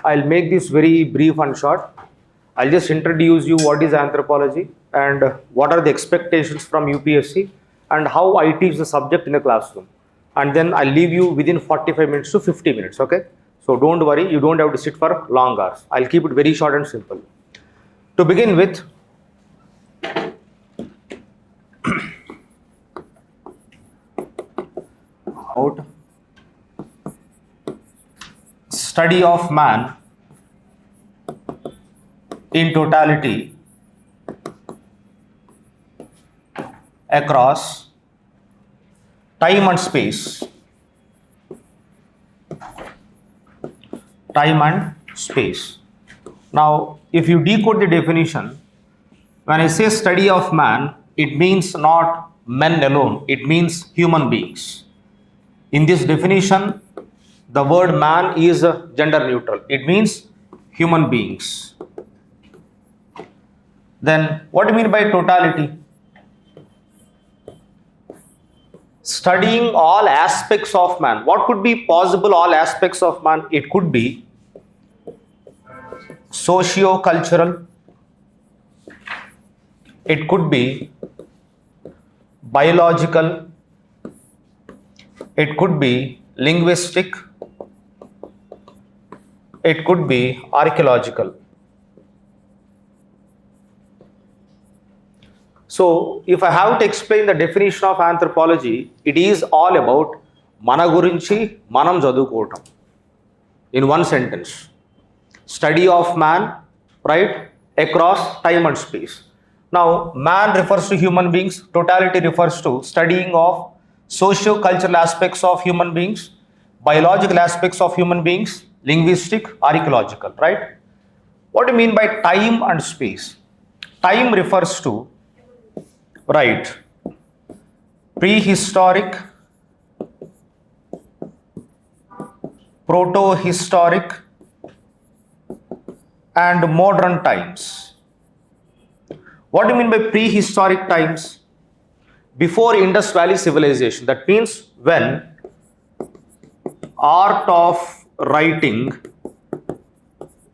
I'll make this very brief and short. I'll just introduce you what is anthropology and what are the expectations from UPSC and how I teach the subject in the classroom. And then I'll leave you within 45 minutes to 50 minutes, okay? So don't worry, you don't have to sit for long hours. I'll keep it very short and simple. To begin with, study of man in totality across time and space. Time and space. Now, if you decode the definition, when I say study of man, it means not men alone, it means human beings. In this definition, the word man is gender neutral. It means human beings. Then, what do you mean by totality? Studying all aspects of man. What could be possible all aspects of man? It could be socio-cultural. It could be biological. It could be linguistic. It could be archaeological. So, if I have to explain the definition of anthropology, it is all about mana gurinchi manam chadukotam. In one sentence, study of man, right, across time and space. Now, man refers to human beings, totality refers to studying of socio-cultural aspects of human beings, biological aspects of human beings, linguistic, archaeological, right? What do you mean by time and space? Time refers to, right, prehistoric, proto-historic and modern times. What do you mean by prehistoric times? Before Indus Valley civilization. That means when art of writing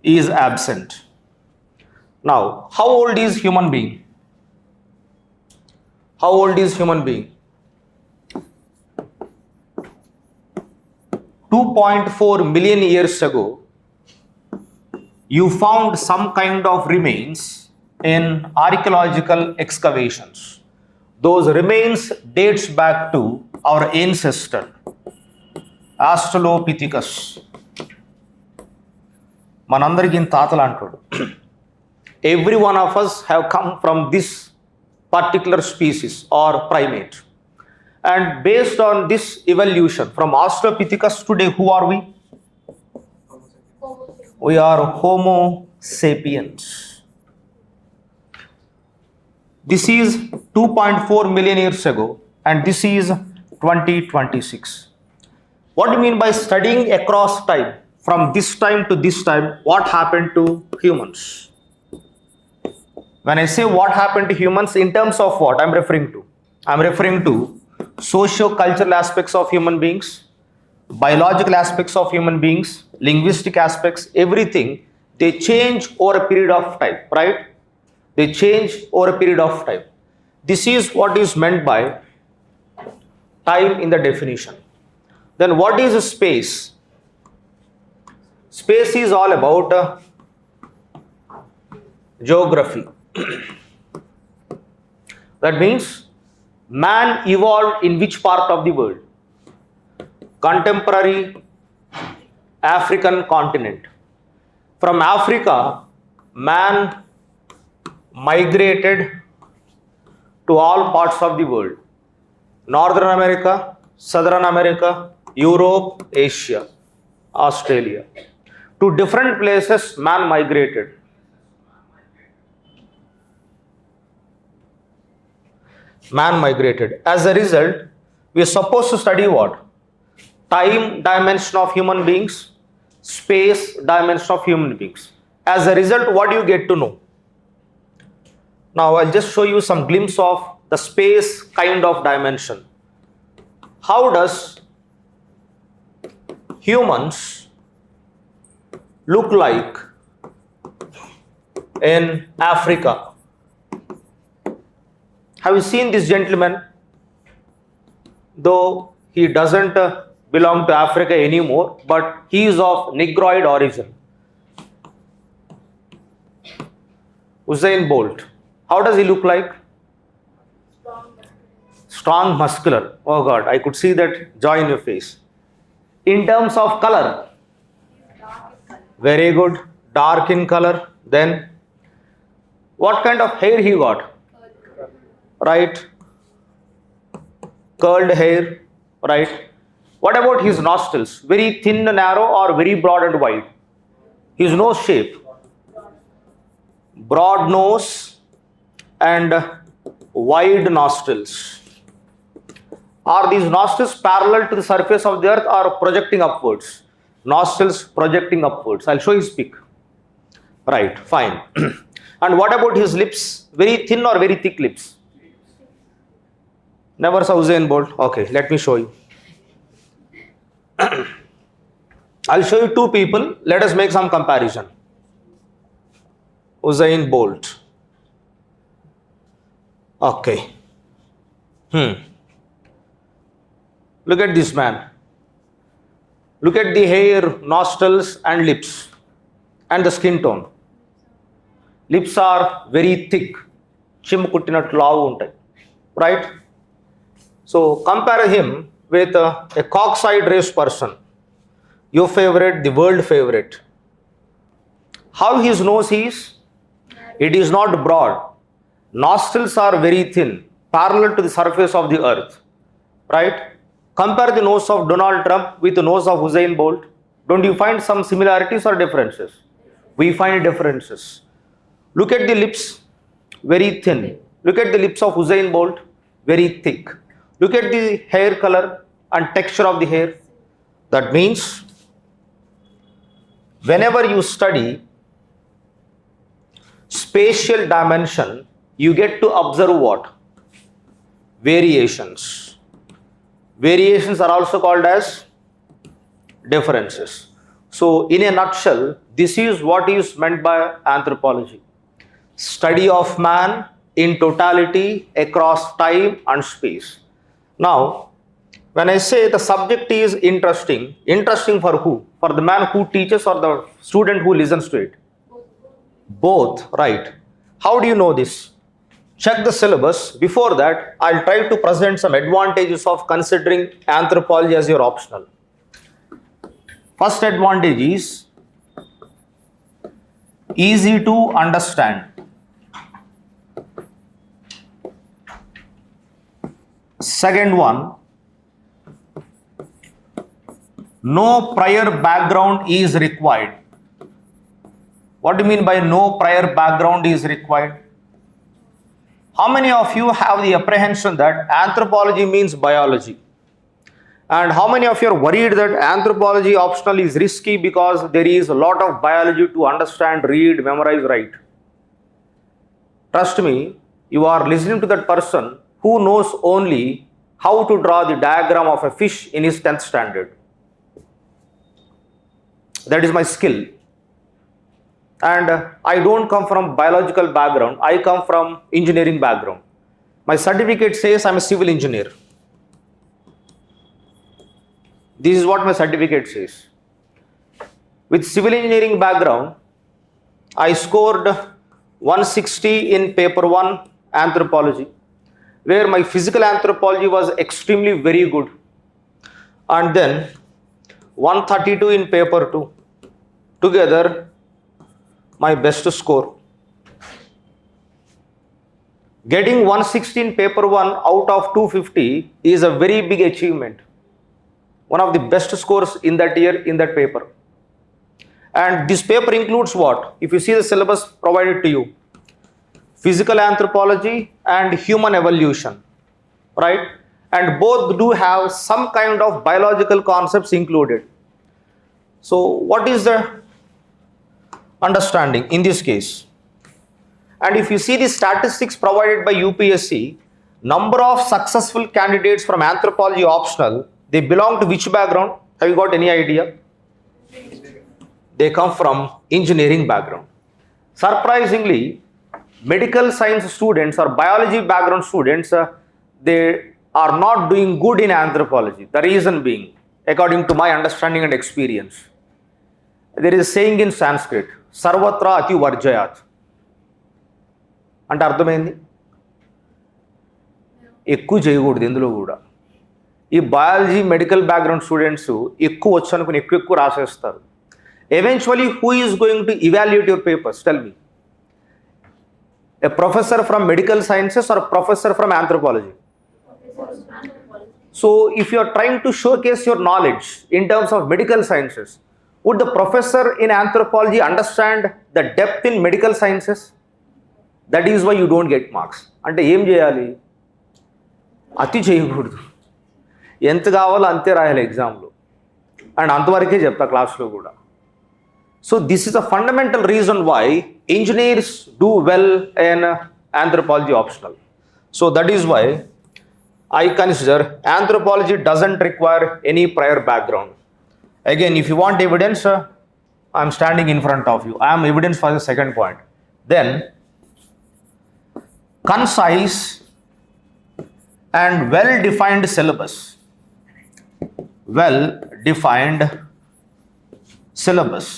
is absent. Now, how old is human being? How old is human being? 2.4 million years ago, you found some kind of remains in archaeological excavations. Those remains dates back to our ancestor, Australopithecus. Manandariki taatala antudu. Every one of us have come from this particular species or primate. And based on this evolution from Australopithecus, today who are we? We are Homo sapiens. This is 2.4 million years ago and this is 2026. What do you mean by studying across time? From this time to this time, what happened to humans? When I say what happened to humans, in terms of what I'm referring to? I'm referring to socio-cultural aspects of human beings, biological aspects of human beings, linguistic aspects, everything, they change over a period of time, right? They change over a period of time. This is what is meant by time in the definition. Then what is space? Space is all about geography. That means man evolved in which part of the world? Contemporary African continent. From Africa, man migrated to all parts of the world. Northern America, Southern America, Europe, Asia, Australia. To different places man migrated. Man migrated. As a result, we are supposed to study what? Time dimension of human beings, space dimension of human beings. As a result, what do you get to know? Now, I'll just show you some glimpse of the space kind of dimension. How does humans look like in Africa? Have you seen this gentleman? Though he doesn't belong to Africa anymore, but he is of Negroid origin. Usain Bolt. How does he look like? Strong, muscular. Oh God, I could see that joy in your face. In terms of color, very good, dark in color. Then, what kind of hair he got? Right, curled hair. Right. What about his nostrils? Very thin, narrow, or very broad and wide? His nose shape. Broad nose and wide nostrils. Are these nostrils parallel to the surface of the earth or projecting upwards? Nostrils projecting upwards. I'll show his peak. Right, fine. And what about his lips? Very thin or very thick lips? Never saw Usain Bolt. Okay, let me show you. I'll show you two people. Let us make some comparison. Usain Bolt. Okay. Look at this man. Look at the hair, nostrils and lips and the skin tone. Lips are very thick. Chimukuttinattu lavu untai. Right? So compare him with a cockside race person. Your favorite, the world favorite. How his nose is? It is not broad. Nostrils are very thin, parallel to the surface of the earth. Right? Compare the nose of Donald Trump with the nose of Usain Bolt. Don't you find some similarities or differences? We find differences. Look at the lips, very thin. Look at the lips of Usain Bolt, very thick. Look at the hair color and texture of the hair. That means whenever you study spatial dimension, you get to observe what? Variations. Variations are also called as differences. So in a nutshell, this is what is meant by anthropology. Study of man in totality across time and space. Now, when I say the subject is interesting, interesting for who? For the man who teaches or the student who listens to it? Both, right. How do you know this? Check the syllabus. Before that, I'll try to present some advantages of considering anthropology as your optional. First advantage is easy to understand. Second one, no prior background is required. What do you mean by no prior background is required? How many of you have the apprehension that anthropology means biology? And how many of you are worried that anthropology optional is risky because there is a lot of biology to understand, read, memorize, write? Trust me, you are listening to that person who knows only how to draw the diagram of a fish in his 10th standard. That is my skill. And I don't come from biological background, I come from engineering background. My certificate says I'm a civil engineer. This is what my certificate says. With civil engineering background, I scored 160 in paper 1 anthropology, where my physical anthropology was extremely very good. And then 132 in paper 2. Together, my best score. Getting 160 in paper 1 out of 250 is a very big achievement. One of the best scores in that year in that paper. And this paper includes what? If you see the syllabus provided to you, physical anthropology and human evolution, right? And both do have some kind of biological concepts included. So what is the understanding in this case? And if you see the statistics provided by UPSC, number of successful candidates from anthropology optional, they belong to which background? Have you got any idea? they come from engineering background. Surprisingly, medical science students or biology background students, they are not doing good in anthropology. The reason being, according to my understanding and experience, there is a saying in Sanskrit, Sarvatra Ati Varjayat. అంటే అర్థమైంది, ఎక్కువ చేయకూడదు ఎందులో కూడా. ఈ biology medical background students ఎక్కువ వచ్చు అనుకుని ఎక్కువ రాసేస్తారు. Eventually, who is going to evaluate your papers? Tell me. A professor from medical sciences or a professor from anthropology? So, if you are trying to showcase your knowledge in terms of medical sciences, would the professor in anthropology understand the depth in medical sciences? That is why you don't get marks. అంటే ఏం చేయాలి? అతి చేయకూడదు, ఎంత కావాలో అంతే రాయాలి ఎగ్జామ్లో, అండ్ అంతవరకే చెప్తా క్లాస్లో కూడా. So this is a fundamental reason why engineers do well in anthropology optional. So that is why I consider anthropology doesn't require any prior background. Again, if you want evidence, I am standing in front of you. I am evidence for the second point. Then concise and well-defined syllabus. Well-defined syllabus.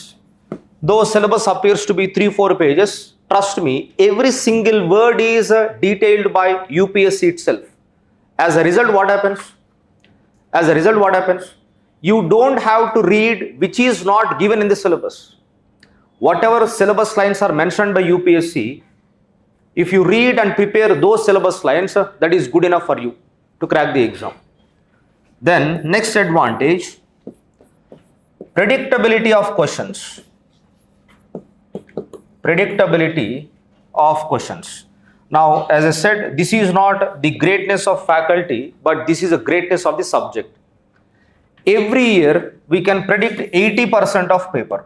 Though syllabus appears to be 3-4 pages, trust me, every single word is detailed by UPSC itself. As a result, what happens? You don't have to read which is not given in the syllabus. Whatever syllabus lines are mentioned by UPSC, if you read and prepare those syllabus lines, that is good enough for you to crack the exam. Then, next advantage, predictability of questions. Now, as I said, this is not the greatness of faculty, but this is a greatness of the subject. Every year, we can predict 80% of paper.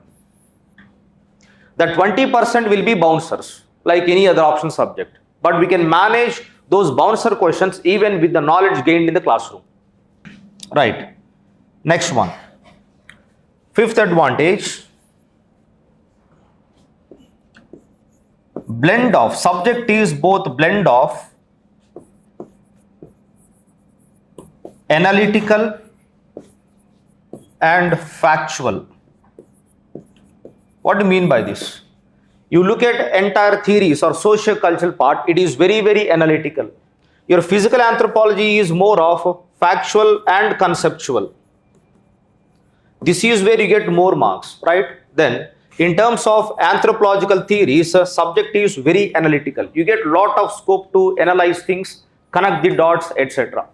The 20% will be bouncers, like any other option subject. But we can manage those bouncer questions even with the knowledge gained in the classroom. Right. Next one. Fifth advantage, blend of. Subject is both blend of analytical and factual. What do you mean by this? You look at entire theories or socio-cultural part, it is very, very analytical. Your physical anthropology is more of factual and conceptual. This is where you get more marks, right? Then, in terms of anthropological theories, subject is very analytical. You get lot of scope to analyze things, connect the dots, etc.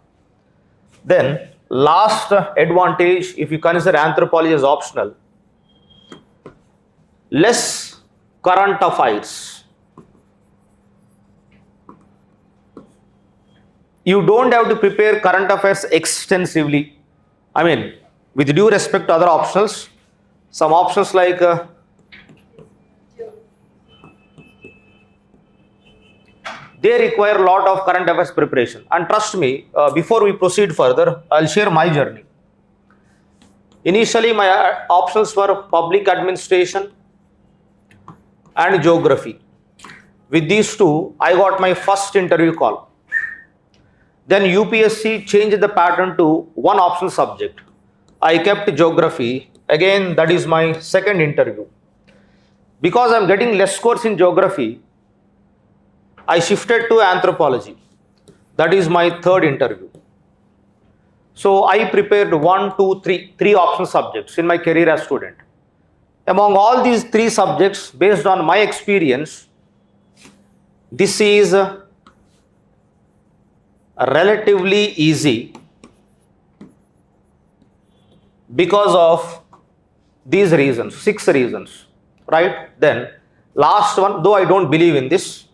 Then, last advantage, if you consider anthropology as optional, less current affairs. You don't have to prepare current affairs extensively. I mean, with due respect to other optionals, some options like they require a lot of current affairs preparation. And trust me, before we proceed further, I'll share my journey. Initially, my options were public administration and geography. With these two, I got my first interview call. Then UPSC changed the pattern to one optional subject. I kept geography. Again, that is my second interview. Because I'm getting less scores in geography, I shifted to anthropology. That is my third interview. So I prepared 3 optional subjects in my career as student. Among all these 3 subjects, based on my experience, this is relatively easy because of these reasons, 6 reasons, right? Then last one, though I don't believe in this,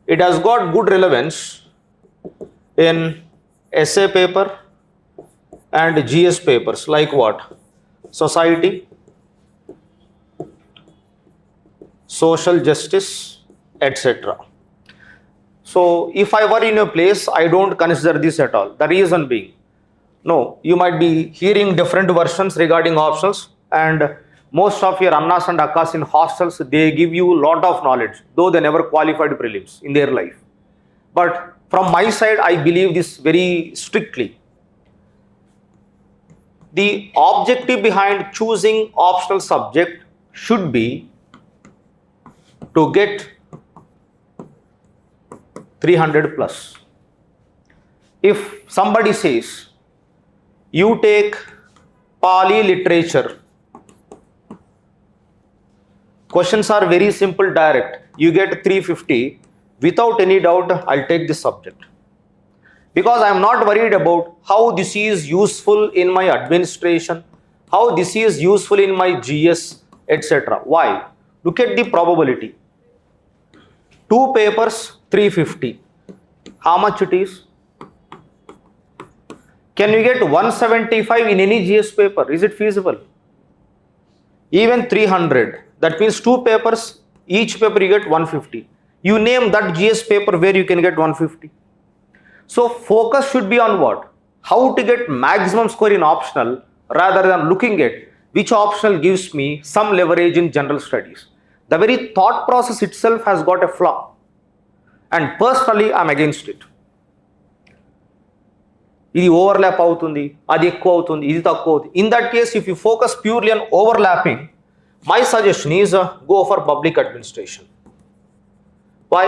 it has got good relevance in essay paper and GS papers, like what? Society, social justice, etc. So if I were in your place, I don't consider this at all. The reason being, no, you might be hearing different versions regarding options, and most of your annas and akkas in hostels, they give you lot of knowledge, though they never qualified prelims in their life. But from my side, I believe this very strictly. The objective behind choosing optional subject should be to get 300 plus. If somebody says, you take Pali literature, questions are very simple, direct. You get 350. Without any doubt, I'll take this subject. Because I am not worried about how this is useful in my administration, how this is useful in my GS, etc. Why? Look at the probability. 2 papers, 350. How much it is? Can you get 175 in any GS paper? Is it feasible? Even 300. That means 2 papers, each paper you get 150. You name that GS paper where you can get 150. So focus should be on what? How to get maximum score in optional rather than looking at which optional gives me some leverage in general studies. The very thought process itself has got a flaw. And personally, I am against it. ఇది overlap అవుతుంది, అది ఎక్కువ అవుతుంది, ఇది తక్కువ అవుతుంది. In that case, if you focus purely on overlapping, my suggestion is go for public administration. Why?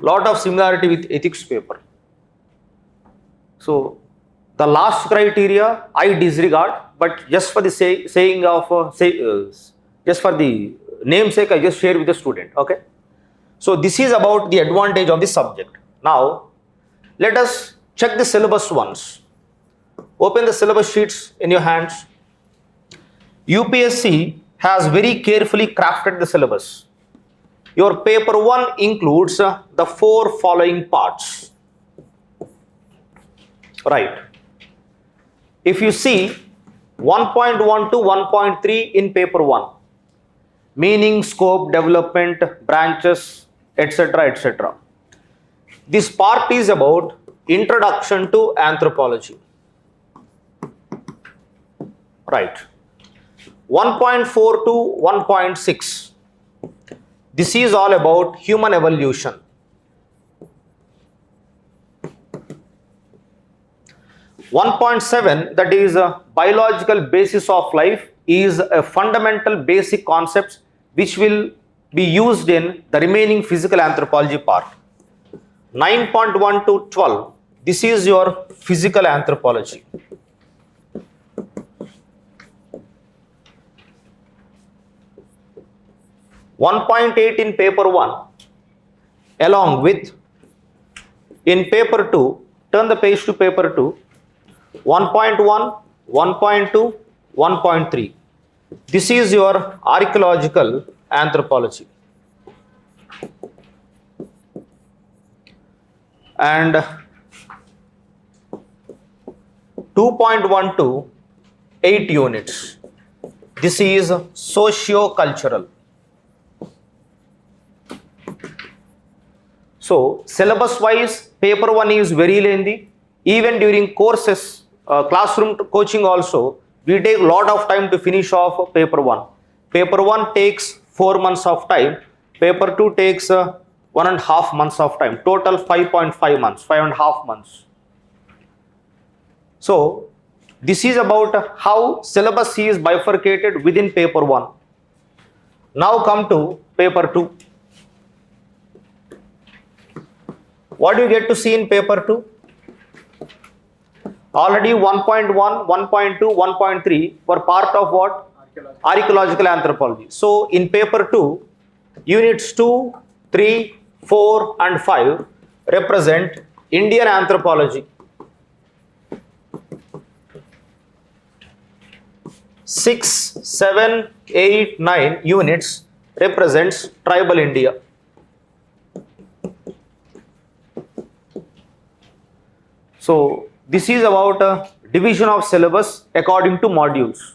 Lot of similarity with ethics paper. So the last criteria I disregard, but just for the just for the namesake, I just share with the student. Okay. So this is about the advantage of the subject. Now let us check the syllabus once. Open the syllabus sheets in your hands. UPSC has very carefully crafted the syllabus. Your paper 1 includes the 4 following parts. Right. If you see 1.1 to 1.3 in paper 1, meaning, scope, development, branches, etc., etc. This part is about introduction to anthropology. Right. 1.4 to 1.6. This is all about human evolution. 1.7, that is a biological basis of life, is a fundamental basic concepts which will be used in the remaining physical anthropology part. 9.1 to 12, this is your physical anthropology. .8 in paper 1, along with in paper 2, turn the page to paper 2, 1.1, 1.2, 1.3. This is your archaeological anthropology. And 2.1 to 8 units. This is socio-cultural. So syllabus wise, paper 1 is very lengthy. Even during courses, classroom coaching also, we take a lot of time to finish off paper 1. Paper 1 takes 4 months of time. Paper 2 takes 1.5 months of time. Total 5.5 months, 5.5 months. So this is about how syllabus is bifurcated within paper 1. Now come to paper 2. What do you get to see in paper 2? Already 1.1, 1.2, 1.3 were part of what? Archaeological anthropology. So in paper 2, units 2, 3, 4 and 5 represent Indian anthropology. 6, 7, 8, 9 units represents tribal India. So this is about a division of syllabus according to modules.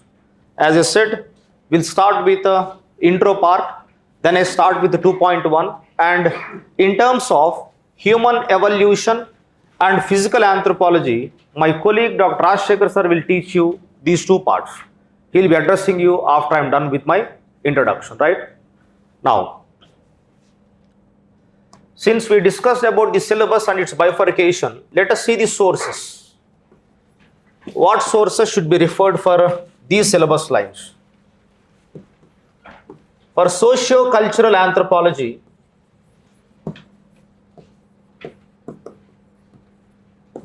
As I said, we'll start with the intro part, then I start with the 2.1, and in terms of human evolution And physical anthropology, my colleague Dr. Ashok sir will teach you these two parts. He will be addressing you after I am done with my introduction, right? Now, since we discussed about the syllabus and its bifurcation, let us see the sources. What sources should be referred for these syllabus lines? For socio-cultural anthropology,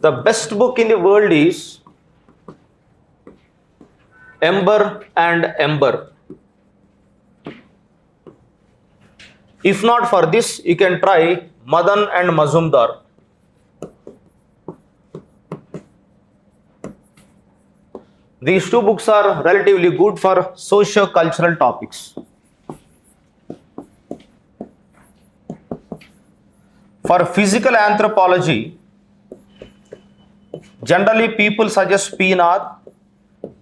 the best book in the world is Ember and Ember. If not for this, you can try Madan and Mazumdar. These two books are relatively good for socio-cultural topics. For physical anthropology, generally people suggest PNR,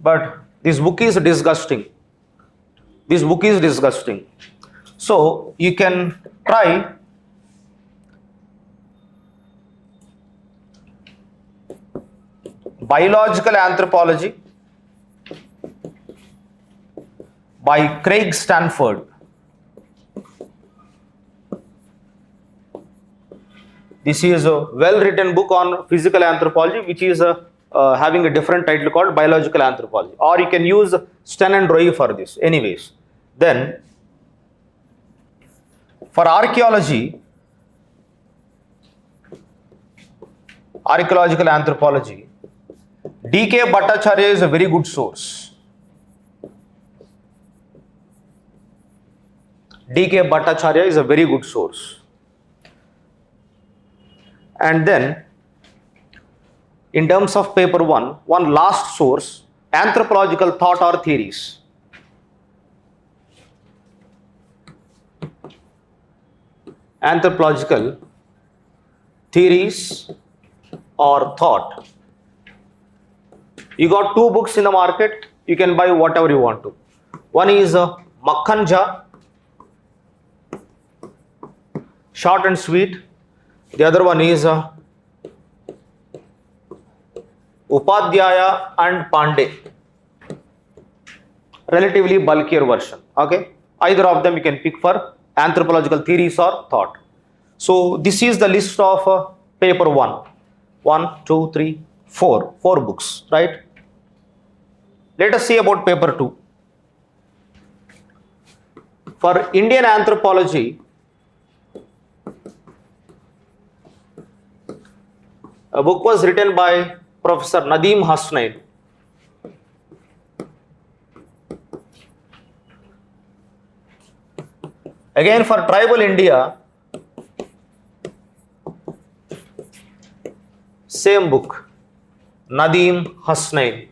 but this book is disgusting. This book is disgusting. So you can try Biological Anthropology by Craig Stanford. This is a well-written book on physical anthropology, which is having a different title called Biological Anthropology. Or you can use Sten and Roy for this. Anyways, then for archaeological anthropology, D.K. Bhattacharya is a very good source. D.K. Bhattacharya is a very good source. And then, in terms of paper one last source, anthropological thought or theories. Anthropological theories or thought. You got two books in the market, you can buy whatever you want to. One is Makkanja, short and sweet. The other one is Upadhyaya and Pandey, relatively bulkier version. Okay, either of them you can pick for anthropological theories or thought. So this is the list of paper 1. 1, 2, 3, 4 books, right? Let us see about paper 2. For Indian anthropology, a book was written by Professor Nadeem Hasnain. Again, for tribal India, same book, Nadeem Hasnain.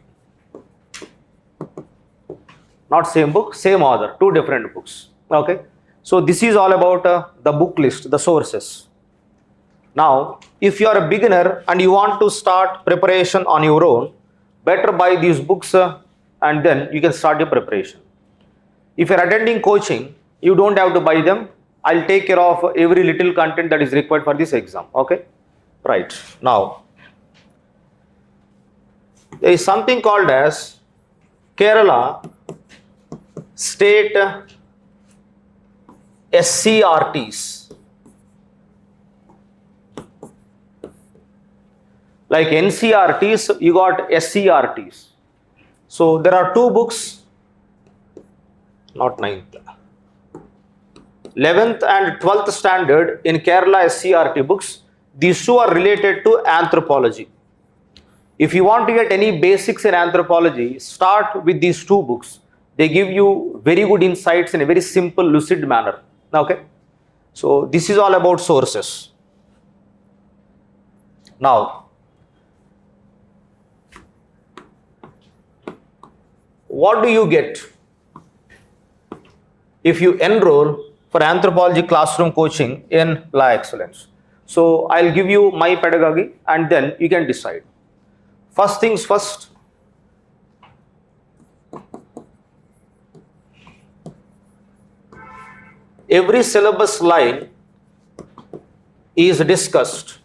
Not same book, same author, two different books. Okay, so this is all about the book list, the sources. Now, if you are a beginner and you want to start preparation on your own, better buy these books and then you can start your preparation. If you are attending coaching, you don't have to buy them. I'll take care of every little content that is required for this exam. Okay, right. Now, there is something called as Kerala State SCRTs. Like NCRTs, you got SCRTs. So there are two books, not 9th, 11th and 12th standard in Kerala SCRT books. These two are related to anthropology. If you want to get any basics in anthropology, start with these two books. They give you very good insights in a very simple, lucid manner. Okay. So this is all about sources. Now, what do you get if you enroll for anthropology classroom coaching in La Excellence? So I'll give you my pedagogy and then you can decide. First things first, every syllabus line is discussed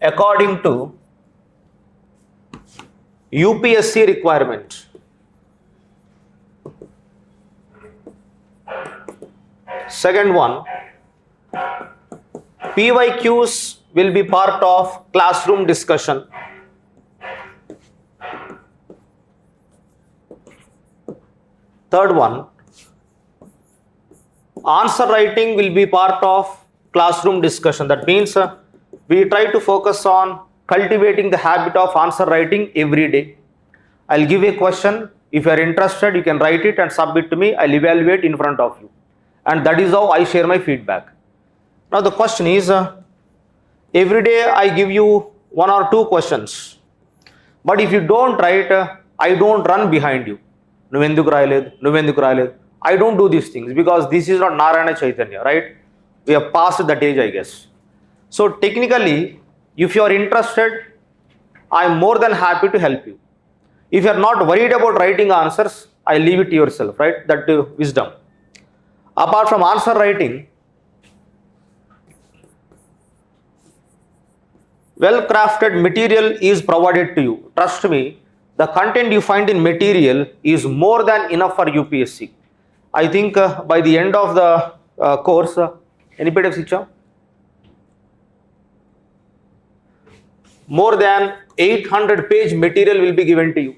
according to UPSC requirement. Second one, PYQs will be part of classroom discussion. Third one, answer writing will be part of classroom discussion. That means we try to focus on cultivating the habit of answer writing every day. I'll give a question. If you are interested, you can write it and submit to me. I'll evaluate in front of you. And that is how I share my feedback. Now the question is, every day I give you 1 or 2 questions. But if you don't write, I don't run behind you. Nuvenduku rayaledu. I don't do these things because this is not Narayana Chaitanya, right? We have passed that age, I guess. So technically, if you are interested, I am more than happy to help you. If you are not worried about writing answers, I leave it to yourself, right? That wisdom. Apart from answer writing, well-crafted material is provided to you. Trust me, the content you find in material is more than enough for UPSC. I think by the end of the course, any PDF Shiksha? More than 800-page material will be given to you.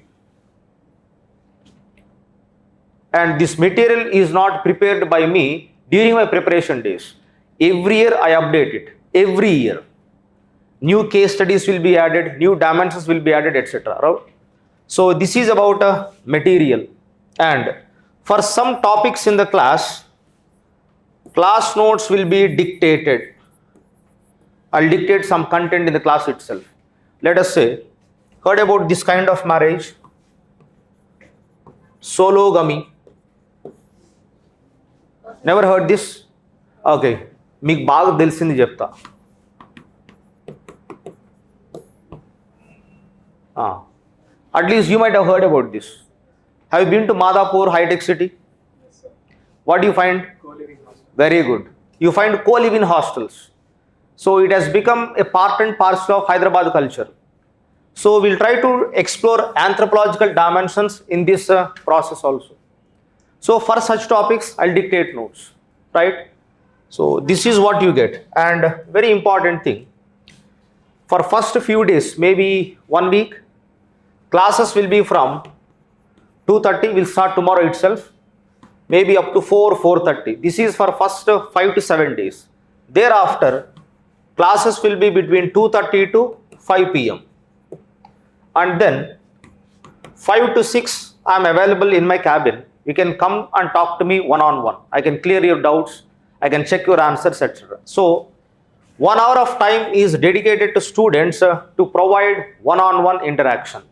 And this material is not prepared by me during my preparation days. Every year I update it. Every year. New case studies will be added, new dimensions will be added, etc. Right? So this is about material. And for some topics in the class notes will be dictated. I'll dictate some content in the class itself. Let us say, heard about this kind of marriage? Sologamy. Never heard this? Okay. Meek baga telisindi chepta. At least you might have heard about this. Have you been to Madhapur, high-tech city? Yes, what do you find? Co-living hostels. Very good. You find co-living hostels. So it has become a part and parcel of Hyderabad culture. So we'll try to explore anthropological dimensions in this process also. So for such topics, I'll dictate notes, right? So this is what you get. And very important thing, for first few days, maybe 1 week, classes will be from 2:30, will start tomorrow itself, maybe up to 4:30. This is for first 5 to 7 days. Thereafter, classes will be between 2:30 to 5 p.m. And then 5 to 6, I am available in my cabin. You can come and talk to me one-on-one. I can clear your doubts. I can check your answers, etc. So 1 hour of time is dedicated to students to provide one-on-one interaction.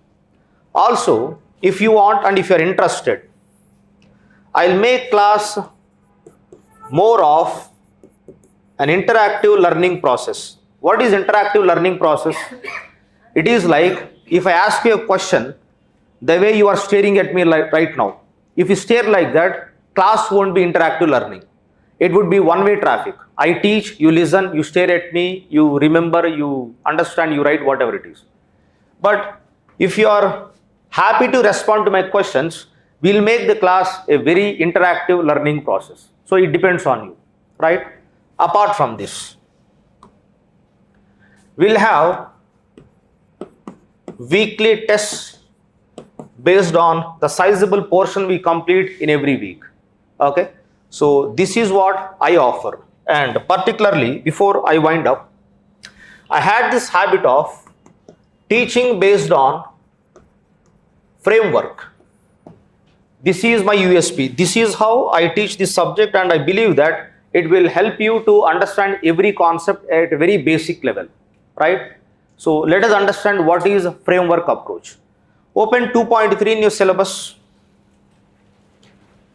Also, if you want and if you are interested, I'll make class more of an interactive learning process. What is interactive learning process? It is like if I ask you a question, the way you are staring at me like right now, if you stare like that, class won't be interactive learning. It would be one-way traffic. I teach, you listen, you stare at me, you remember, you understand, you write, whatever it is. But if you are happy to respond to my questions, we'll make the class a very interactive learning process. So it depends on you, right? Apart from this, we'll have weekly tests based on the sizable portion we complete in every week. Okay, so this is what I offer. And particularly before I wind up, I had this habit of teaching based on framework. This is my USP. This is how I teach this subject, and I believe that it will help you to understand every concept at a very basic level, right? So let us understand what is a framework approach. Open 2.3 in your syllabus.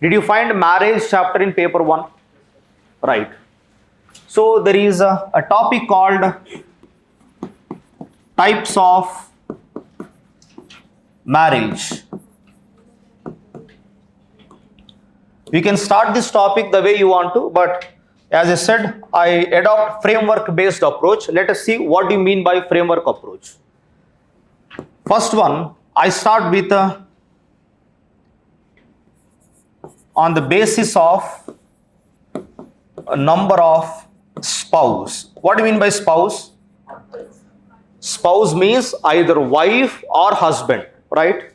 Did you find marriage chapter in paper 1? Right. So there is a topic called types of marriage. We can start this topic the way you want to, but As I said, I adopt framework based approach. Let us see what do you mean by framework approach. First one, I start with on the basis of a number of spouse. What do you mean by spouse? Spouse means either wife or husband, right?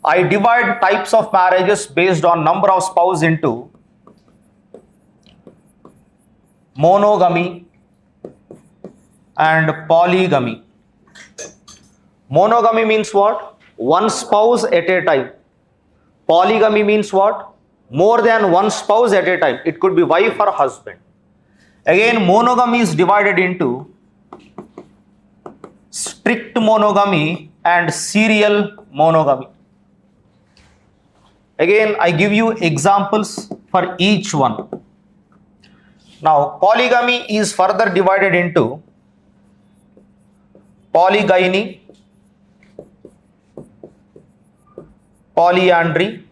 I divide types of marriages based on number of spouse into monogamy and polygamy. Monogamy means what? One spouse at a time. Polygamy means what? More than one spouse at a time. It could be wife or husband. Again, monogamy is divided into strict monogamy and serial monogamy. Again, I give you examples for each one. Now, polygamy is further divided into polygyny, polyandry,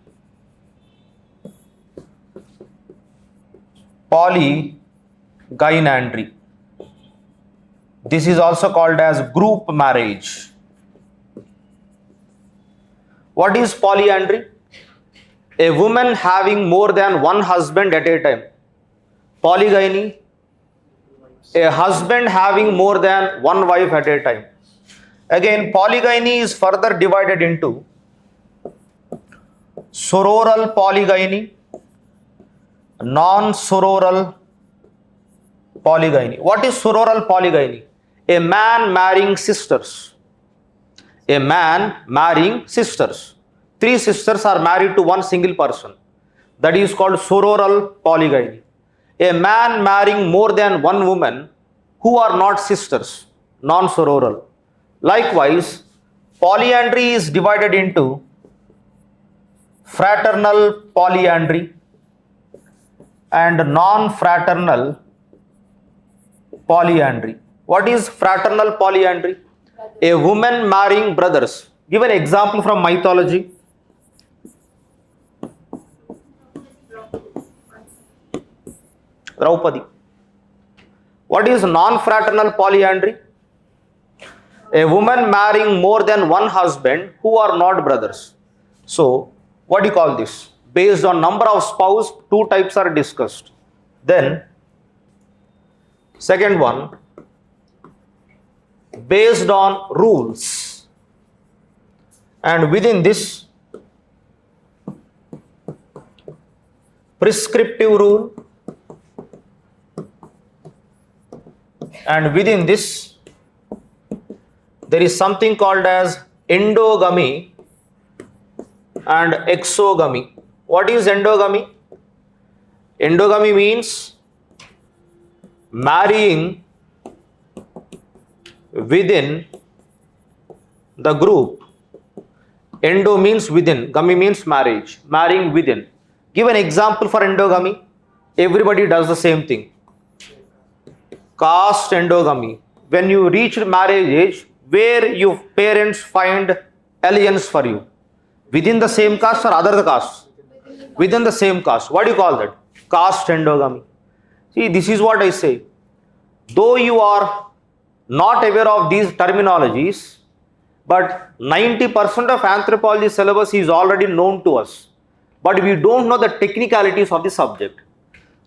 polygynandry. This is also called as group marriage. What is polyandry? A woman having more than one husband at a time. Polygyny, a husband having more than one wife at a time. Again, polygyny is further divided into sororal polygyny, non-sororal polygyny. What is sororal polygyny? A man marrying sisters. A man marrying sisters. Three sisters are married to one single person. That is called sororal polygyny. A man marrying more than one woman who are not sisters, non-sororal. Likewise, polyandry is divided into fraternal polyandry and non-fraternal polyandry. What is fraternal polyandry? A woman marrying brothers. Give an example from mythology. Draupadi. What is non-fraternal polyandry? A woman marrying more than one husband who are not brothers. So, what do you call this? Based on number of spouse, two types are discussed. Then, second one, based on rules. And within this, prescriptive rule. And within this, there is something called as endogamy and exogamy. What is endogamy? Endogamy means marrying within the group. Endo means within, gamy means marriage, marrying within. Give an example for endogamy. Everybody does the same thing. Caste endogamy. When you reach marriage age, where your parents find alliance for you? Within the same caste or other castes? Within the same caste. What do you call that? Caste endogamy. See, this is what I say. Though you are not aware of these terminologies, but 90% of anthropology syllabus is already known to us. But we don't know the technicalities of the subject.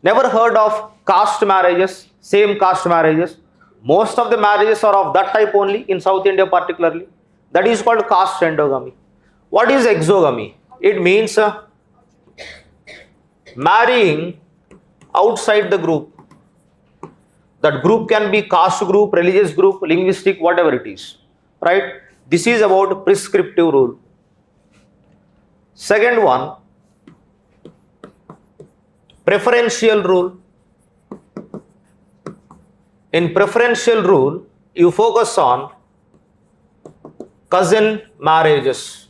Never heard of caste marriages, same caste marriages. Most of the marriages are of that type only in South India particularly. That is called caste endogamy. What is exogamy? It means marrying outside the group. That group can be caste group, religious group, linguistic, whatever it is. Right? This is about prescriptive rule. Second one, preferential rule. In preferential rule, you focus on cousin marriages.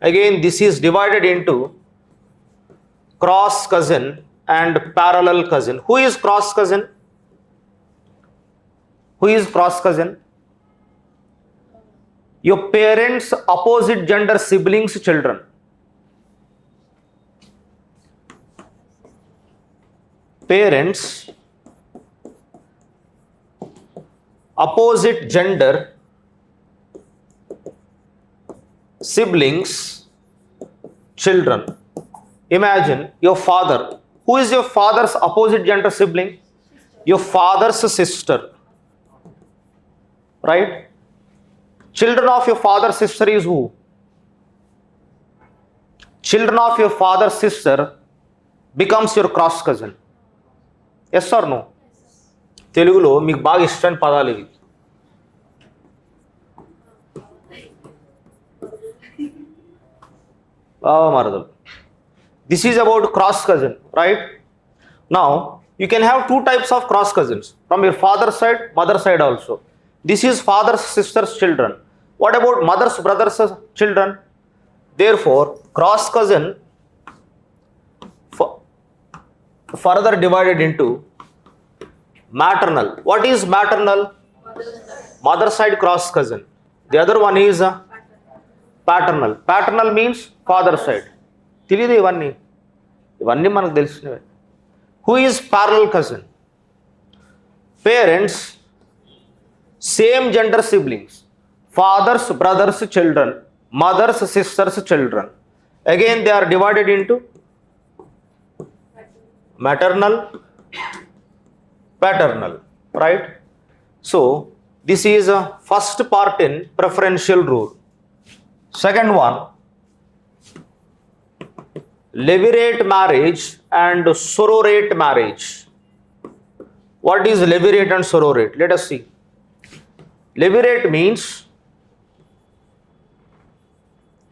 Again, this is divided into cross cousin and parallel cousin. Who is cross cousin? Who is cross cousin? Your parents' opposite gender siblings' children. parents, opposite gender, siblings, children. Imagine your father. Who is your father's opposite gender sibling? Your father's sister. Right? Children of your father's sister is who? Children of your father's sister becomes your cross cousin. Yes or no? తెలుగులో మీకు బాగా ఇష్టమైన పదాలు ఇవి. మరదలు. This is about cross cousin, right? Now, you can have two types of cross cousins from your father's side, mother's side also. This is father's sister's children. What about mother's brother's children? Therefore, cross cousin further divided into maternal. What is maternal? Mother side cross cousin. The other one is paternal. Paternal means father side. తెలియదు ఇవన్నీ మనకు తెలిసినవే. Who is parallel cousin? Parents, same gender siblings, father's brother's children, mother's sister's children. Again they are divided into maternal, paternal, right? So this is a first part in preferential rule. Second one, levirate marriage and sororate marriage. What is levirate and sororate? Let us see. Levirate means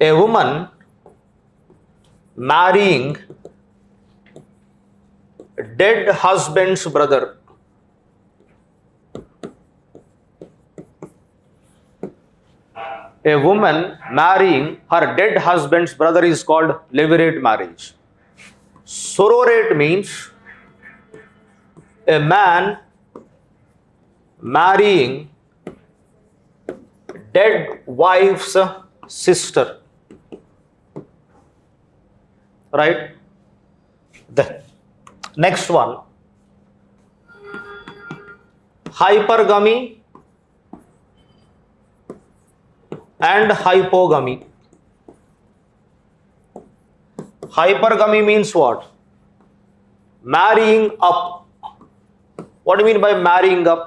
a woman marrying dead husband's brother. A woman marrying her dead husband's brother is called levirate marriage. Sororate means a man marrying dead wife's sister. Right? The next one, hypergamy and hypogamy. Hypergamy means what? Marrying up. What do you mean by marrying up?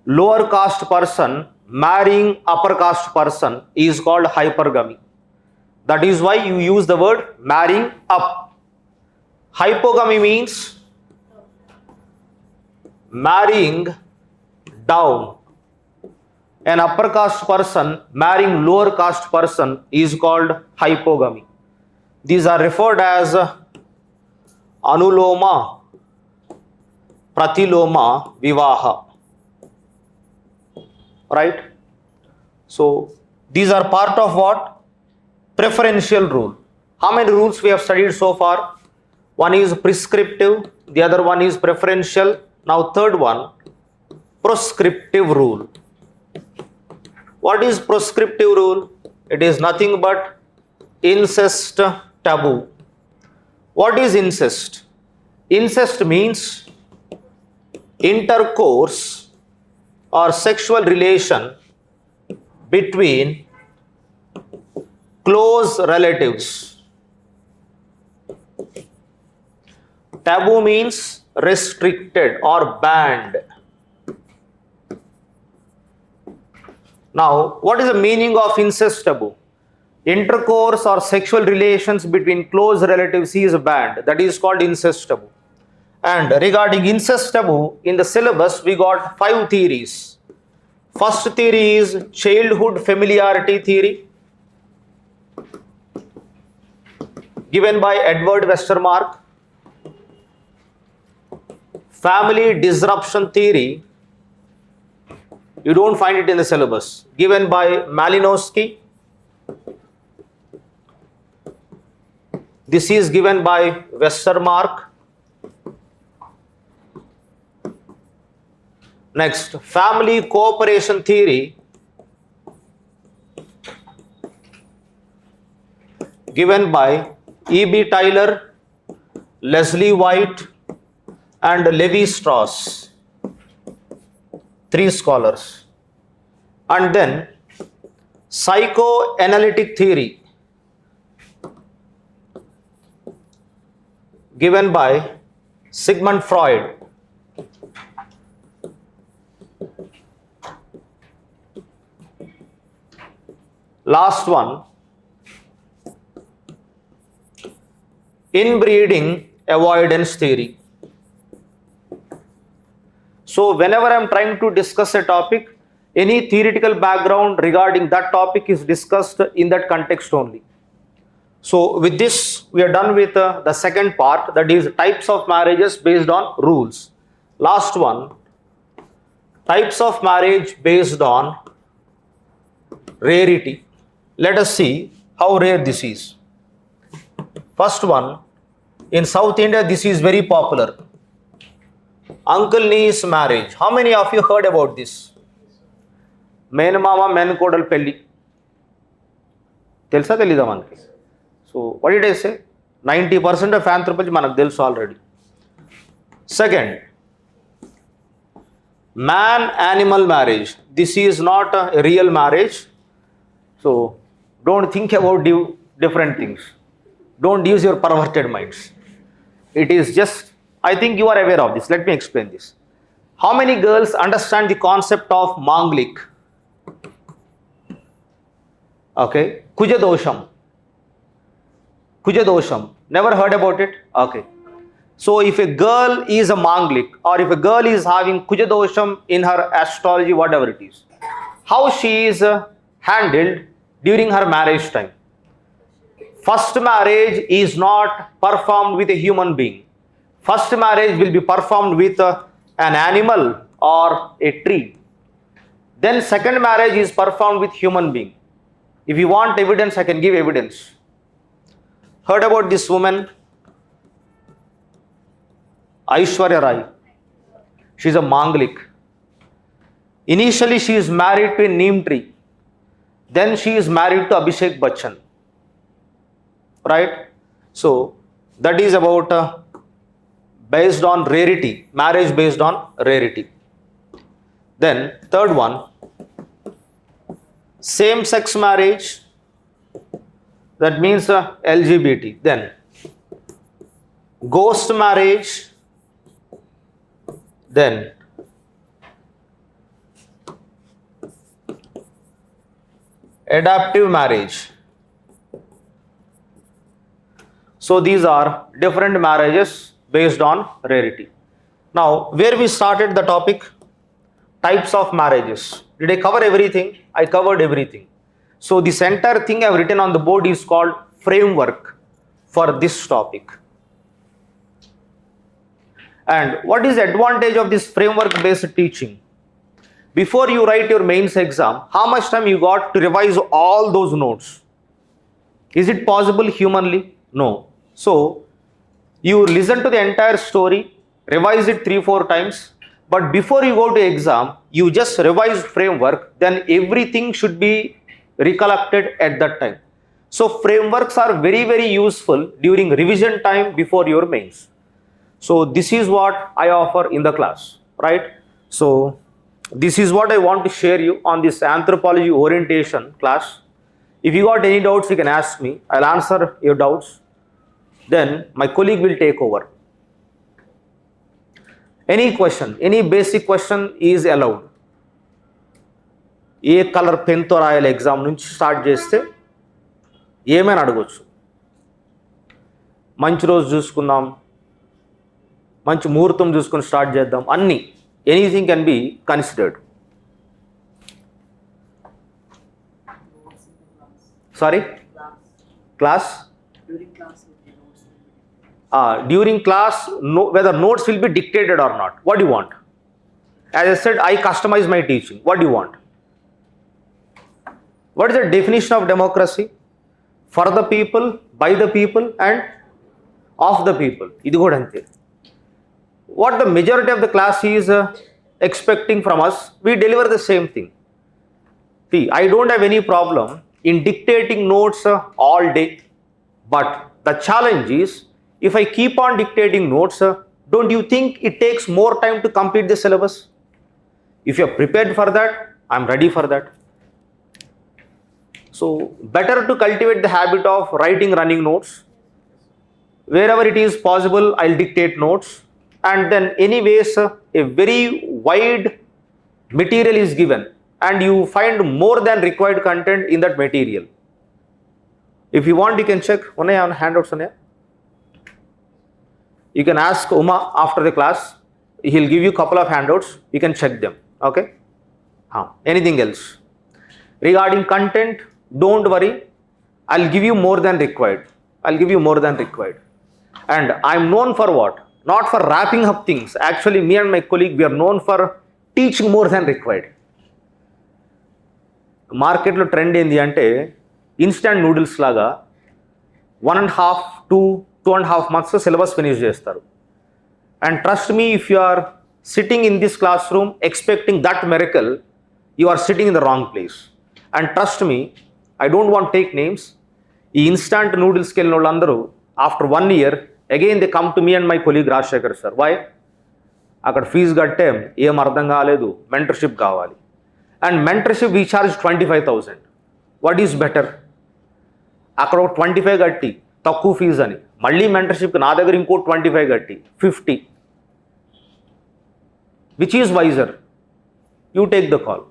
Lower caste person marrying upper caste person is called hypergamy. That is why you use the word marrying up. Hypogamy means marrying down. An upper caste person marrying lower caste person is called hypogamy. These are referred as anuloma, pratiloma, vivaha. Right? So these are part of what? Preferential rule. How many rules we have studied so far? One is prescriptive, the other one is preferential. Now third one, prescriptive rule. What is prescriptive rule? It is nothing but incest taboo. What is incest? Incest means intercourse or sexual relation between close relatives. Taboo means restricted or banned. Now, what is the meaning of incest taboo? Intercourse or sexual relations between close relatives is banned. That is called incest taboo. And regarding incest taboo, in the syllabus we got 5 theories. First theory is childhood familiarity theory, given by Edward Westermark. Family disruption theory, you don't find it in the syllabus, given by Malinowski. This is given by Westermark. Next, family cooperation theory, given by E.B. Tyler, Leslie White, and Levi-Strauss, 3 scholars. And then psychoanalytic theory given by Sigmund Freud. Last one, inbreeding avoidance theory. So whenever I am trying to discuss a topic, any theoretical background regarding that topic is discussed in that context only. So with this, we are done with the second part, that is types of marriages based on rules. Last one, types of marriage based on rarity. Let us see how rare this is. First one, in South India, this is very popular. Uncle niece marriage. How many of you heard about this? Menmama menkodal pelli. Telsa telida manaki. So what did I say? 90% of anthropology manaku telusu already. Second, man-animal marriage. This is not a real marriage. So don't think about different things. Don't use your perverted minds. It is just, I think you are aware of this. Let me explain this. How many girls understand the concept of Manglik? Okay. Kujadosham. Kujadosham. Never heard about it? Okay. So if a girl is a Manglik, or if a girl is having Kujadosham in her astrology, whatever it is, how she is handled during her marriage time? First marriage is not performed with a human being. First marriage will be performed with an animal or a tree. Then second marriage is performed with human being. If you want evidence, I can give evidence. Heard about this woman, Aishwarya Rai. She is a Manglik. Initially, she is married to a neem tree. Then she is married to Abhishek Bachchan. Right? So that is about based on rarity, marriage based on rarity. Then third one, same-sex marriage. That means LGBT. Then ghost marriage. Then adaptive marriage. So these are different marriages based on rarity. Now, where we started the topic, types of marriages. Did I cover everything? I covered everything. So this entire thing I have written on the board is called framework for this topic. And what is the advantage of this framework based teaching? Before you write your mains exam, how much time you got to revise all those notes? Is it possible humanly? No. So you listen to the entire story, revise it 3-4 times, but before you go to exam, you just revise framework, then everything should be recollected at that time. So frameworks are very, very useful during revision time before your mains. So this is what I offer in the class, right? So this is what I want to share you on this anthropology orientation class. If you got any doubts, you can ask me. I'll answer your doubts. Then my colleague will take over. Any question, any basic question is allowed. ఏ colour పెన్తో రాయాలి exam నుంచి start చేస్తే ఏమైనా అడగొచ్చు. మంచి రోజు చూసుకుందాం, మంచి ముహూర్తం చూసుకొని స్టార్ట్ చేద్దాం, అన్నీ anything can be considered. Sorry, class during class, whether notes will be dictated or not. What do you want? As I said, I customize my teaching. What do you want? What is the definition of democracy? For the people, by the people, and of the people. Idi kuda ante. What the majority of the class is expecting from us, we deliver the same thing. See, I don't have any problem in dictating notes all day, but the challenge is, if I keep on dictating notes, don't you think it takes more time to complete the syllabus? If you're prepared for that, I'm ready for that. So better to cultivate the habit of writing running notes. Wherever it is possible, I'll dictate notes, and then anyways a very wide material is given and you find more than required content in that material. If you want, you can check. One on handouts on here. You can ask Uma after the class. He'll give you a couple of handouts. You can check them. Okay. Anything else? Regarding content, don't worry. I'll give you more than required. I'll give you more than required. And I'm known for what? Not for wrapping up things. Actually, me and my colleague, we are known for teaching more than required. Market lo trend endi ante instant noodles laga 1.5 to 2.5 months syllabus finish chestaru. And trust me, if you are sitting in this classroom expecting that miracle, you are sitting in the wrong place. And trust me, I don't want to take names. ఈ instant నూడిల్స్కి వెళ్ళిన వాళ్ళందరూ after 1 year again they come to me and my colleague Rajasekhar sir. Why? అక్కడ fees కట్టాం, ఏం అర్థం కాలేదు, mentorship కావాలి. And mentorship we charge 25,000. What is better? అక్కడ ఒక 25 కట్టి తక్కువ ఫీజు అని, మళ్ళీ మెంటర్షిప్కి నా దగ్గర ఇంకో 25 కట్టి 50. Which is wiser? You take the call.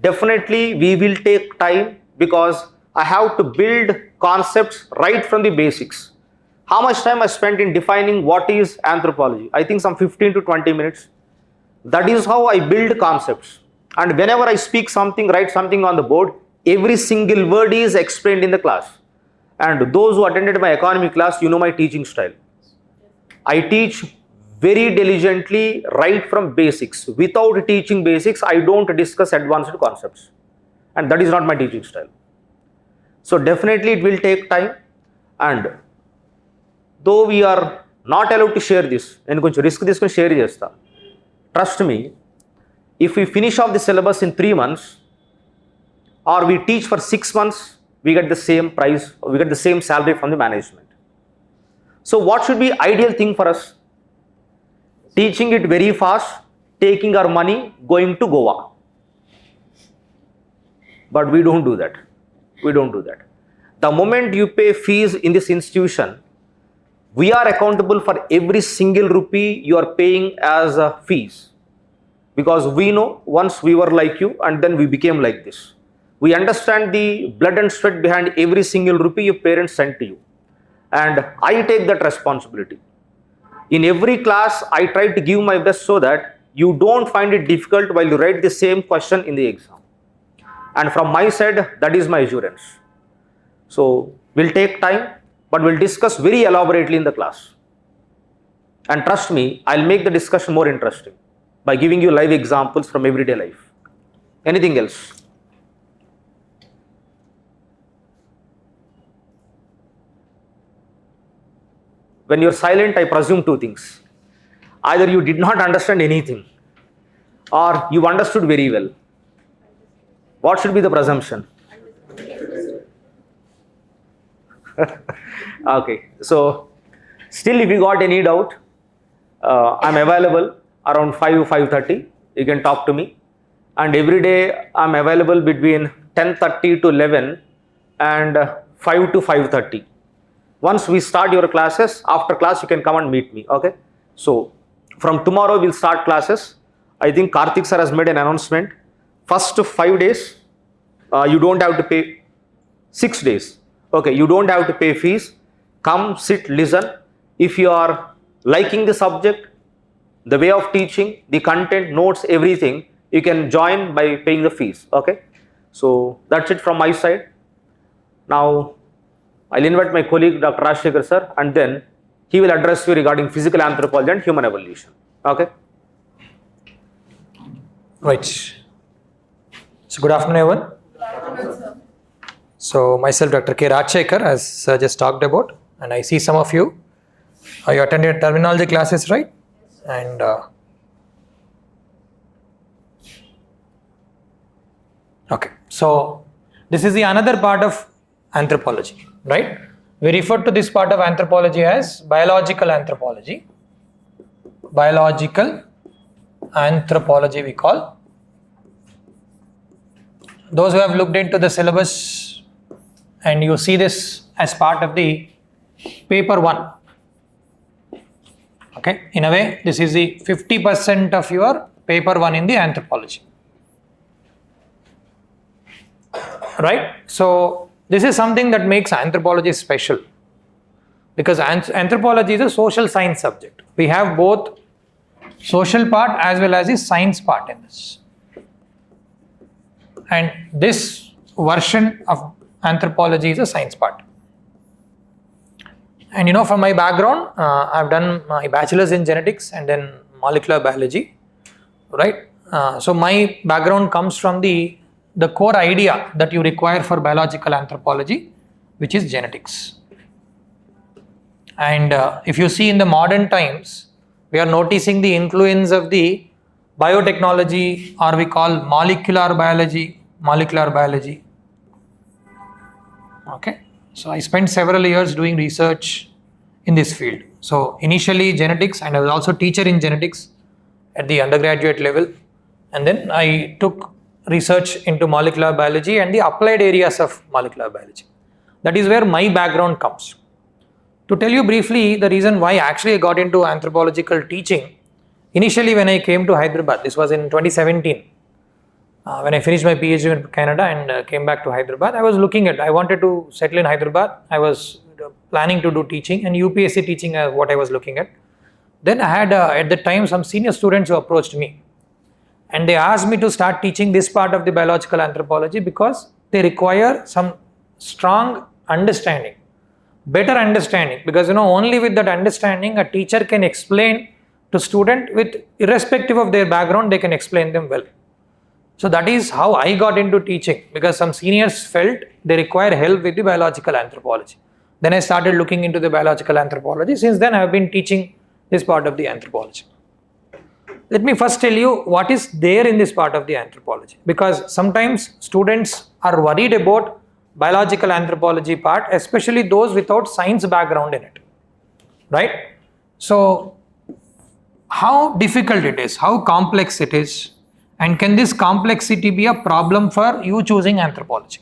Definitely we will take time because I have to build concepts right from the basics. How much time I spent in defining what is anthropology? I think some 15 to 20 minutes. That is how I build concepts. And whenever I speak something, write something on the board, every single word is explained in the class. And those who attended my economy class, you know my teaching style. I teach very diligently right from basics. Without teaching basics, I don't discuss advanced concepts. And that is not my teaching style. So definitely it will take time. And though we are not allowed to share this, నేను కొంచెం risk తీసుకొని share చేస్తా. Trust me, if we finish off the syllabus in 3 months or we teach for 6 months, we get the same price, we get the same salary from the management. So what should be ideal thing for us? Teaching it very fast, taking our money, going to Goa. But we don't do that. We don't do that. The moment you pay fees in this institution, we are accountable for every single rupee you are paying as fees. Because we know once we were like you and then we became like this. We understand the blood and sweat behind every single rupee your parents sent to you. And I take that responsibility. In every class, I try to give my best so that you don't find it difficult while you write the same question in the exam. And from my side, that is my assurance. So, we'll take time, but we'll discuss very elaborately in the class. And trust me, I'll make the discussion more interesting by giving you live examples from everyday life. Anything else? When you're silent, I presume 2 things. Either you did not understand anything or you understood very well. What should be the presumption? Okay, so still if you got any doubt, I'm available around 5:30. You can talk to me. And every day I'm available between 10:30 to 11 and 5 to 5:30. Once we start your classes, after class you can come and meet me, okay? So from tomorrow we'll start classes. I think Karthik sir has made an announcement. First 5 days, you don't have to pay. 6 days, okay, you don't have to pay fees. Come, sit, listen. If you are liking the subject, the way of teaching, the content, notes, everything, you can join by paying the fees, okay? So that's it from my side. Now, I'll invite my colleague Dr. Rajshekhar sir, and then he will address you regarding physical anthropology and human evolution. Okay? Right. So good afternoon everyone. Good afternoon, sir. So myself Dr. K. Rajshekhar, as sir just talked about, and I see some of you. You attended terminology classes, right? And okay. So this is the another part of anthropology, right? We refer to this part of anthropology as biological anthropology. biological anthropology we call. Those who have looked into the syllabus and you see this as part of the paper 1. Okay, in a way this is the 50% of your paper 1 in the anthropology. Right? So this is something that makes anthropology special, because anthropology is a social science subject. We have both social part as well as the science part in this. And this version of anthropology is a science part. And you know, from my background, I've done my bachelor's in genetics and then molecular biology, right? So my background comes from the core idea that you require for biological anthropology, which is genetics. And if you see in the modern times, we are noticing the influence of the biotechnology, or we call molecular biology. Okay, so I spent several years doing research in this field. So initially genetics, and I was also teacher in genetics at the undergraduate level, and then I took research into molecular biology and the applied areas of molecular biology. That is where my background comes. To tell you briefly the reason why actually I got into anthropological teaching, initially when I came to Hyderabad, this was in 2017, when I finished my PhD in Canada and came back to Hyderabad, I wanted to settle in Hyderabad. I was planning to do teaching, and UPSC teaching what I was looking at. Then I had at the time some senior students who approached me, and they asked me to start teaching this part of the biological anthropology because they require some strong understanding, better understanding, because only with that understanding a teacher can explain to student with irrespective of their background, they can explain them well. So that is how I got into teaching, because some seniors felt they require help with the biological anthropology. Then I started looking into the biological anthropology. Since then I have been teaching this part of the anthropology. Let me first tell you what is there in this part of the anthropology, because sometimes students are worried about biological anthropology part, especially those without science background in it, right? So how difficult it is, how complex it is, and can this complexity be a problem for you choosing anthropology?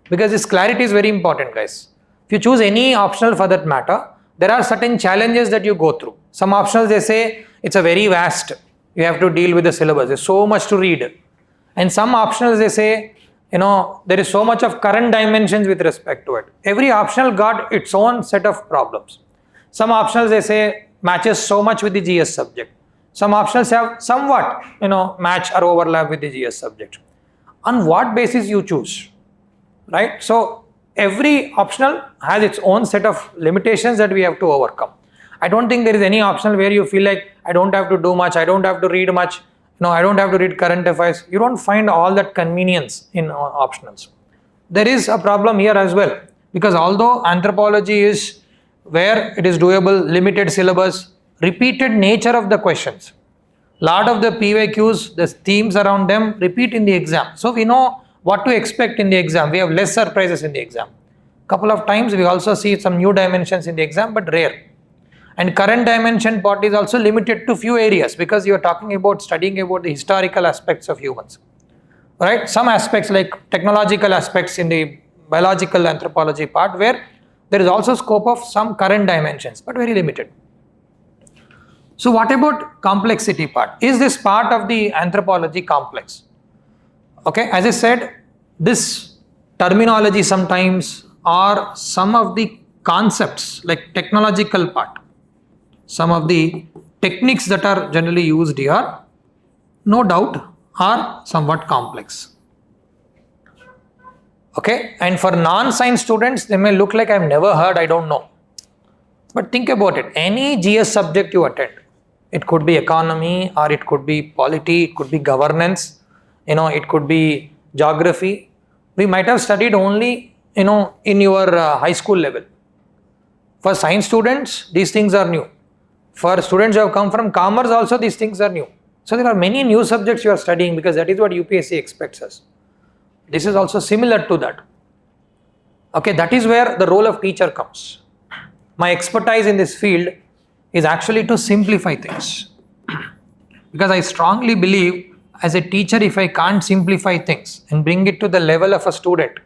Because this clarity is very important, guys. If you choose any optional for that matter, there are certain challenges that you go through. Some optionals, they say it's a very vast, you have to deal with the syllabus, there's so much to read. And some optionals, they say, there is so much of current dimensions with respect to it. Every optional got its own set of problems. Some optionals, they say, matches so much with the GS subject. Some optionals have somewhat, match or overlap with the GS subject. On what basis you choose, right? So every optional has its own set of limitations that we have to overcome. I don't think there is any optional where you feel like I don't have to do much, I don't have to read much, I don't have to read current affairs. You don't find all that convenience in optionals. There is a problem here as well, because although anthropology is where it is doable, limited syllabus, repeated nature of the questions, lot of the PYQs, the themes around them repeat in the exam. So we know what to expect in the exam. We have less surprises in the exam. Couple of times we also see some new dimensions in the exam, but rare. And current dimension part is also limited to few areas, because you are talking about studying about the historical aspects of humans, right? Some aspects like technological aspects in the biological anthropology part, where there is also scope of some current dimensions, but very limited. So what about complexity part? Is this part of the anthropology complex? Okay, as I said, this terminology sometimes, or some of the concepts like technological part, some of the techniques that are generally used here, no doubt are somewhat complex. Okay, and for non-science students, they may look like I've never heard, I don't know. But think about it, any GS subject you attend, it could be economy, or it could be polity, it could be governance, it could be geography. We might have studied only, in your high school level. For science students, these things are new. For students who have come from commerce also, these things are new. So there are many new subjects you are studying, because that is what UPSC expects us. This is also similar to that. Okay, that is where the role of teacher comes. My expertise in this field is actually to simplify things. Because I strongly believe as a teacher, if I can't simplify things and bring it to the level of a student,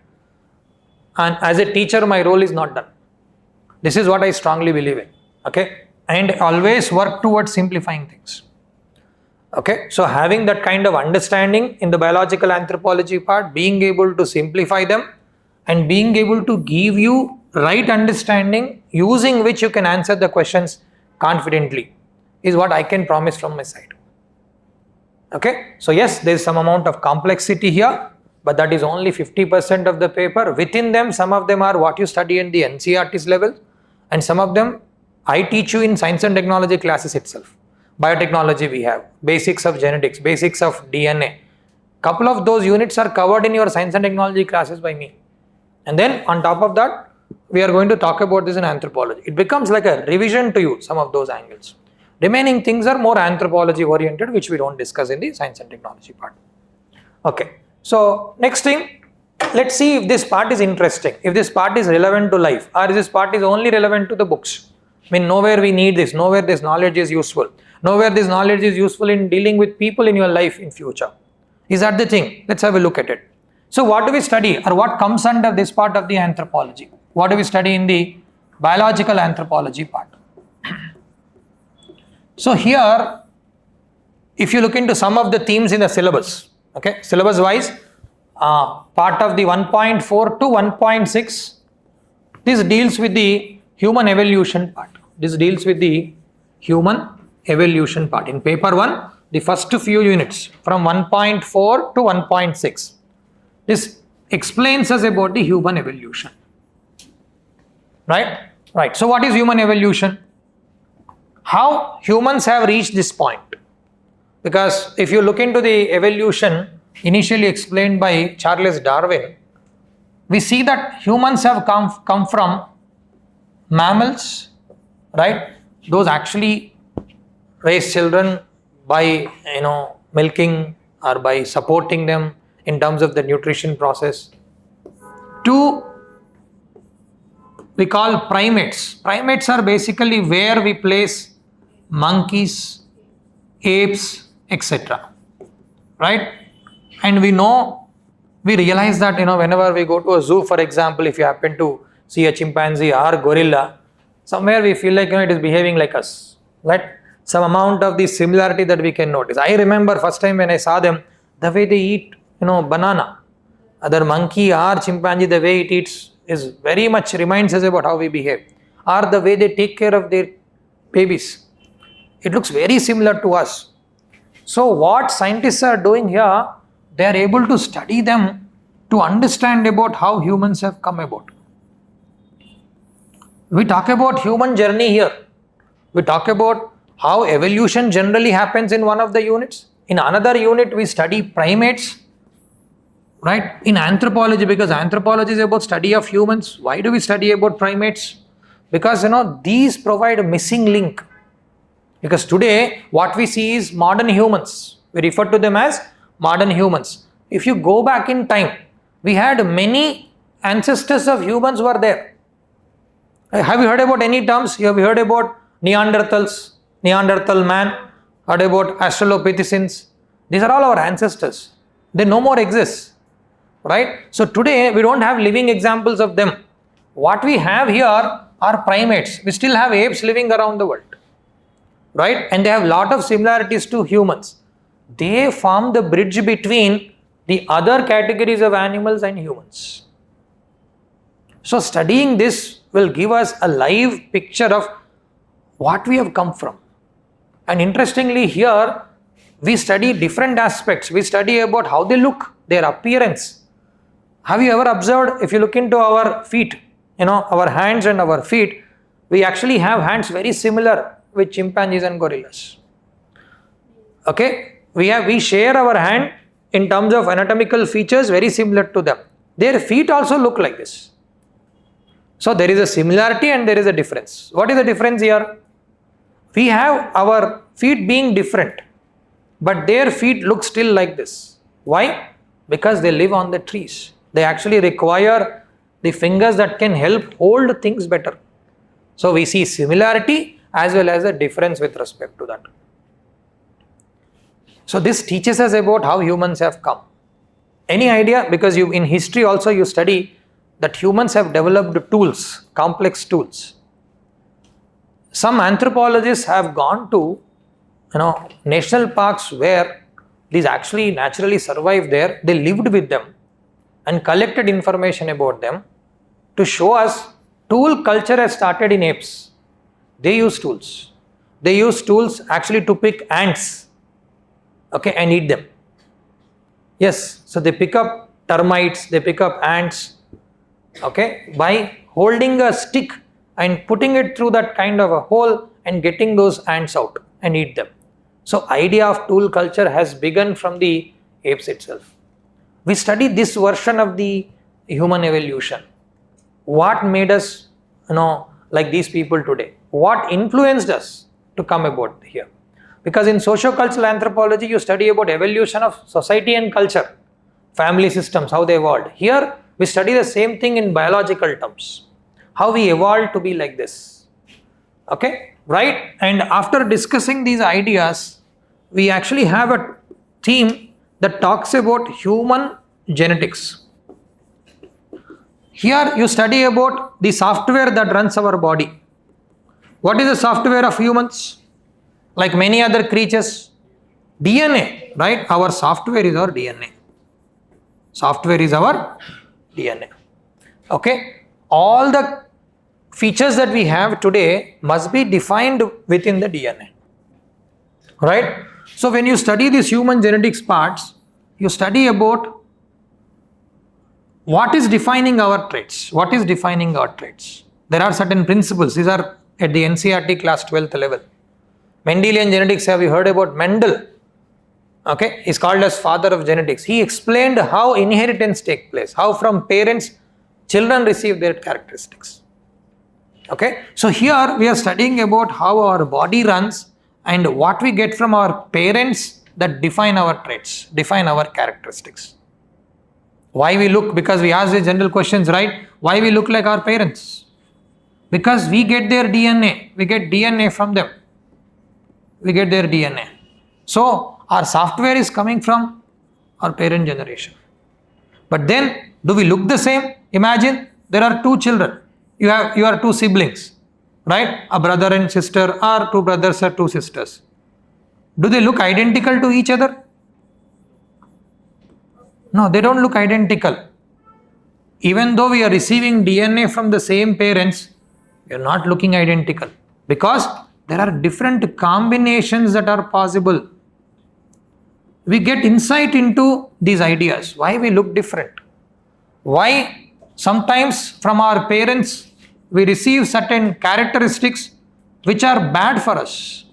and as a teacher, my role is not done. This is what I strongly believe in. Okay, and always work towards simplifying things. Okay, so having that kind of understanding in the biological anthropology part, being able to simplify them and being able to give you right understanding using which you can answer the questions confidently is what I can promise from my side. Okay, so yes, there is some amount of complexity here, but that is only 50% of the paper. Within them, some of them are what you study in the NCERT's level, and some of them I teach you in science and technology classes itself. Biotechnology we have, basics of genetics, basics of DNA. Couple of those units are covered in your science and technology classes by me. And then on top of that, we are going to talk about this in anthropology. It becomes like a revision to you, some of those angles. Remaining things are more anthropology oriented, which we don't discuss in the science and technology part. Okay, so next thing, let's see if this part is interesting, if this part is relevant to life, or this part is only relevant to the books. I mean, nowhere we need this, nowhere this knowledge is useful, nowhere this knowledge is useful in dealing with people in your life in future. Is that the thing? Let's have a look at it. So what do we study, or what comes under this part of the anthropology? What do we study in the biological anthropology part? So here, if you look into some of the themes in the syllabus, okay, syllabus wise, part of the 1.4 to 1.6, this deals with the human evolution part. This deals with the human evolution part. In paper 1, the first few units from 1.4 to 1.6, this explains us about the human evolution. Right? Right. So what is human evolution? How humans have reached this point? Because if you look into the evolution initially explained by Charles Darwin, we see that humans have come from mammals, right? Those actually raise children by milking or by supporting them in terms of the nutrition process, to we call primates. Primates are basically where we place monkeys, apes, etc. Right? And we realize that whenever we go to a zoo, for example, if you happen to see a chimpanzee or gorilla, somewhere we feel like it is behaving like us. Right? Some amount of the similarity that we can notice. I remember first time when I saw them, the way they eat banana. Other monkey or chimpanzee, the way it eats is very much reminds us about how we behave, or the way they take care of their babies. It looks very similar to us. So what scientists are doing here, they are able to study them to understand about how humans have come about. We talk about human journey here. We talk about how evolution generally happens in one of the units. In another unit, we study primates. Right? In anthropology, because anthropology is about study of humans. Why do we study about primates? Because these provide a missing link. Because today what we see is modern humans. We refer to them as modern humans. If you go back in time, we had many ancestors of humans were there. Have you heard about any terms? You have heard about Neanderthals, Neanderthal man, heard about Australopithecines. These are all our ancestors. They no more exist. Right? So today we don't have living examples of them. What we have here are primates. We still have apes living around the world. Right? And they have a lot of similarities to humans. They form the bridge between the other categories of animals and humans. So studying this will give us a live picture of what we have come from. And interestingly here, we study different aspects. We study about how they look, their appearance. Have you ever observed, if you look into our feet, our hands and our feet, we actually have hands very similar with chimpanzees and gorillas. Okay, we share our hand in terms of anatomical features very similar to them. Their feet also look like this. So there is a similarity and there is a difference. What is the difference here? We have our feet being different, but their feet look still like this. Why? Because they live on the trees. They actually require the fingers that can help hold things better. So we see similarity as well as a difference with respect to that. So this teaches us about how humans have come. Any idea? Because in history also you study that humans have developed tools, complex tools. Some anthropologists have gone to national parks where these actually naturally survived there. They lived with them and collected information about them to show us tool culture has started in apes. They use tools. They use tools actually to pick ants, okay, and eat them. Yes, so they pick up termites, they pick up ants, okay, by holding a stick and putting it through that kind of a hole and getting those ants out and eat them. So idea of tool culture has begun from the apes itself. We study this version of the human evolution. What made us, like these people today? What influenced us to come about here? Because in socio-cultural anthropology, you study about evolution of society and culture, family systems, how they evolved. Here, we study the same thing in biological terms, how we evolved to be like this. Okay, right? And after discussing these ideas, we actually have a theme that talks about human genetics. Here, you study about the software that runs our body. What is the software of humans? Like many other creatures, DNA, right? Our software is our DNA. Software is our DNA. Okay? All the features that we have today must be defined within the DNA. Right? So when you study these human genetics parts, you study about what is defining our traits. What is defining our traits? There are certain principles. These are at the NCERT class 12th level. Mendelian genetics, have you heard about Mendel? Okay, he's called as father of genetics. He explained how inheritance takes place, how from parents, children receive their characteristics. Okay, so here we are studying about how our body runs and what we get from our parents that define our traits, define our characteristics. Why we look, because we ask the general questions, right? Why we look like our parents? Because we get their DNA, we get DNA from them. We get their DNA. So our software is coming from our parent generation. But then, do we look the same? Imagine there are two children. You are two siblings, right? A brother and sister, or two brothers or two sisters. Do they look identical to each other? No, they don't look identical. Even though we are receiving DNA from the same parents, we are not looking identical because there are different combinations that are possible. We get insight into these ideas, why we look different. Why sometimes from our parents we receive certain characteristics which are bad for us,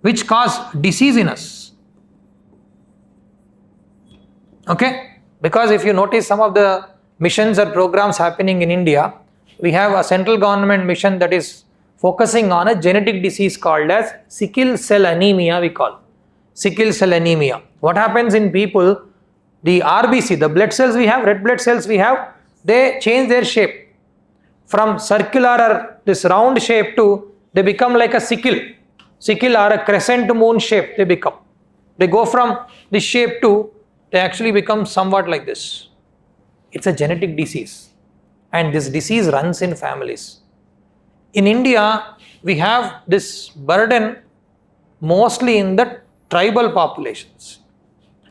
which cause disease in us. Okay? Because if you notice some of the missions or programs happening in India, we have a central government mission that is focusing on a genetic disease called as sickle cell anemia, we call. Sickle cell anemia. What happens in people, the RBC, the blood cells we have, red blood cells we have, they change their shape. From circular or this round shape to, they become like a sickle or a crescent moon shape they become. They go from this shape to, they actually become somewhat like this. It's a genetic disease. And this disease runs in families. In India, we have this burden mostly in the tribal populations.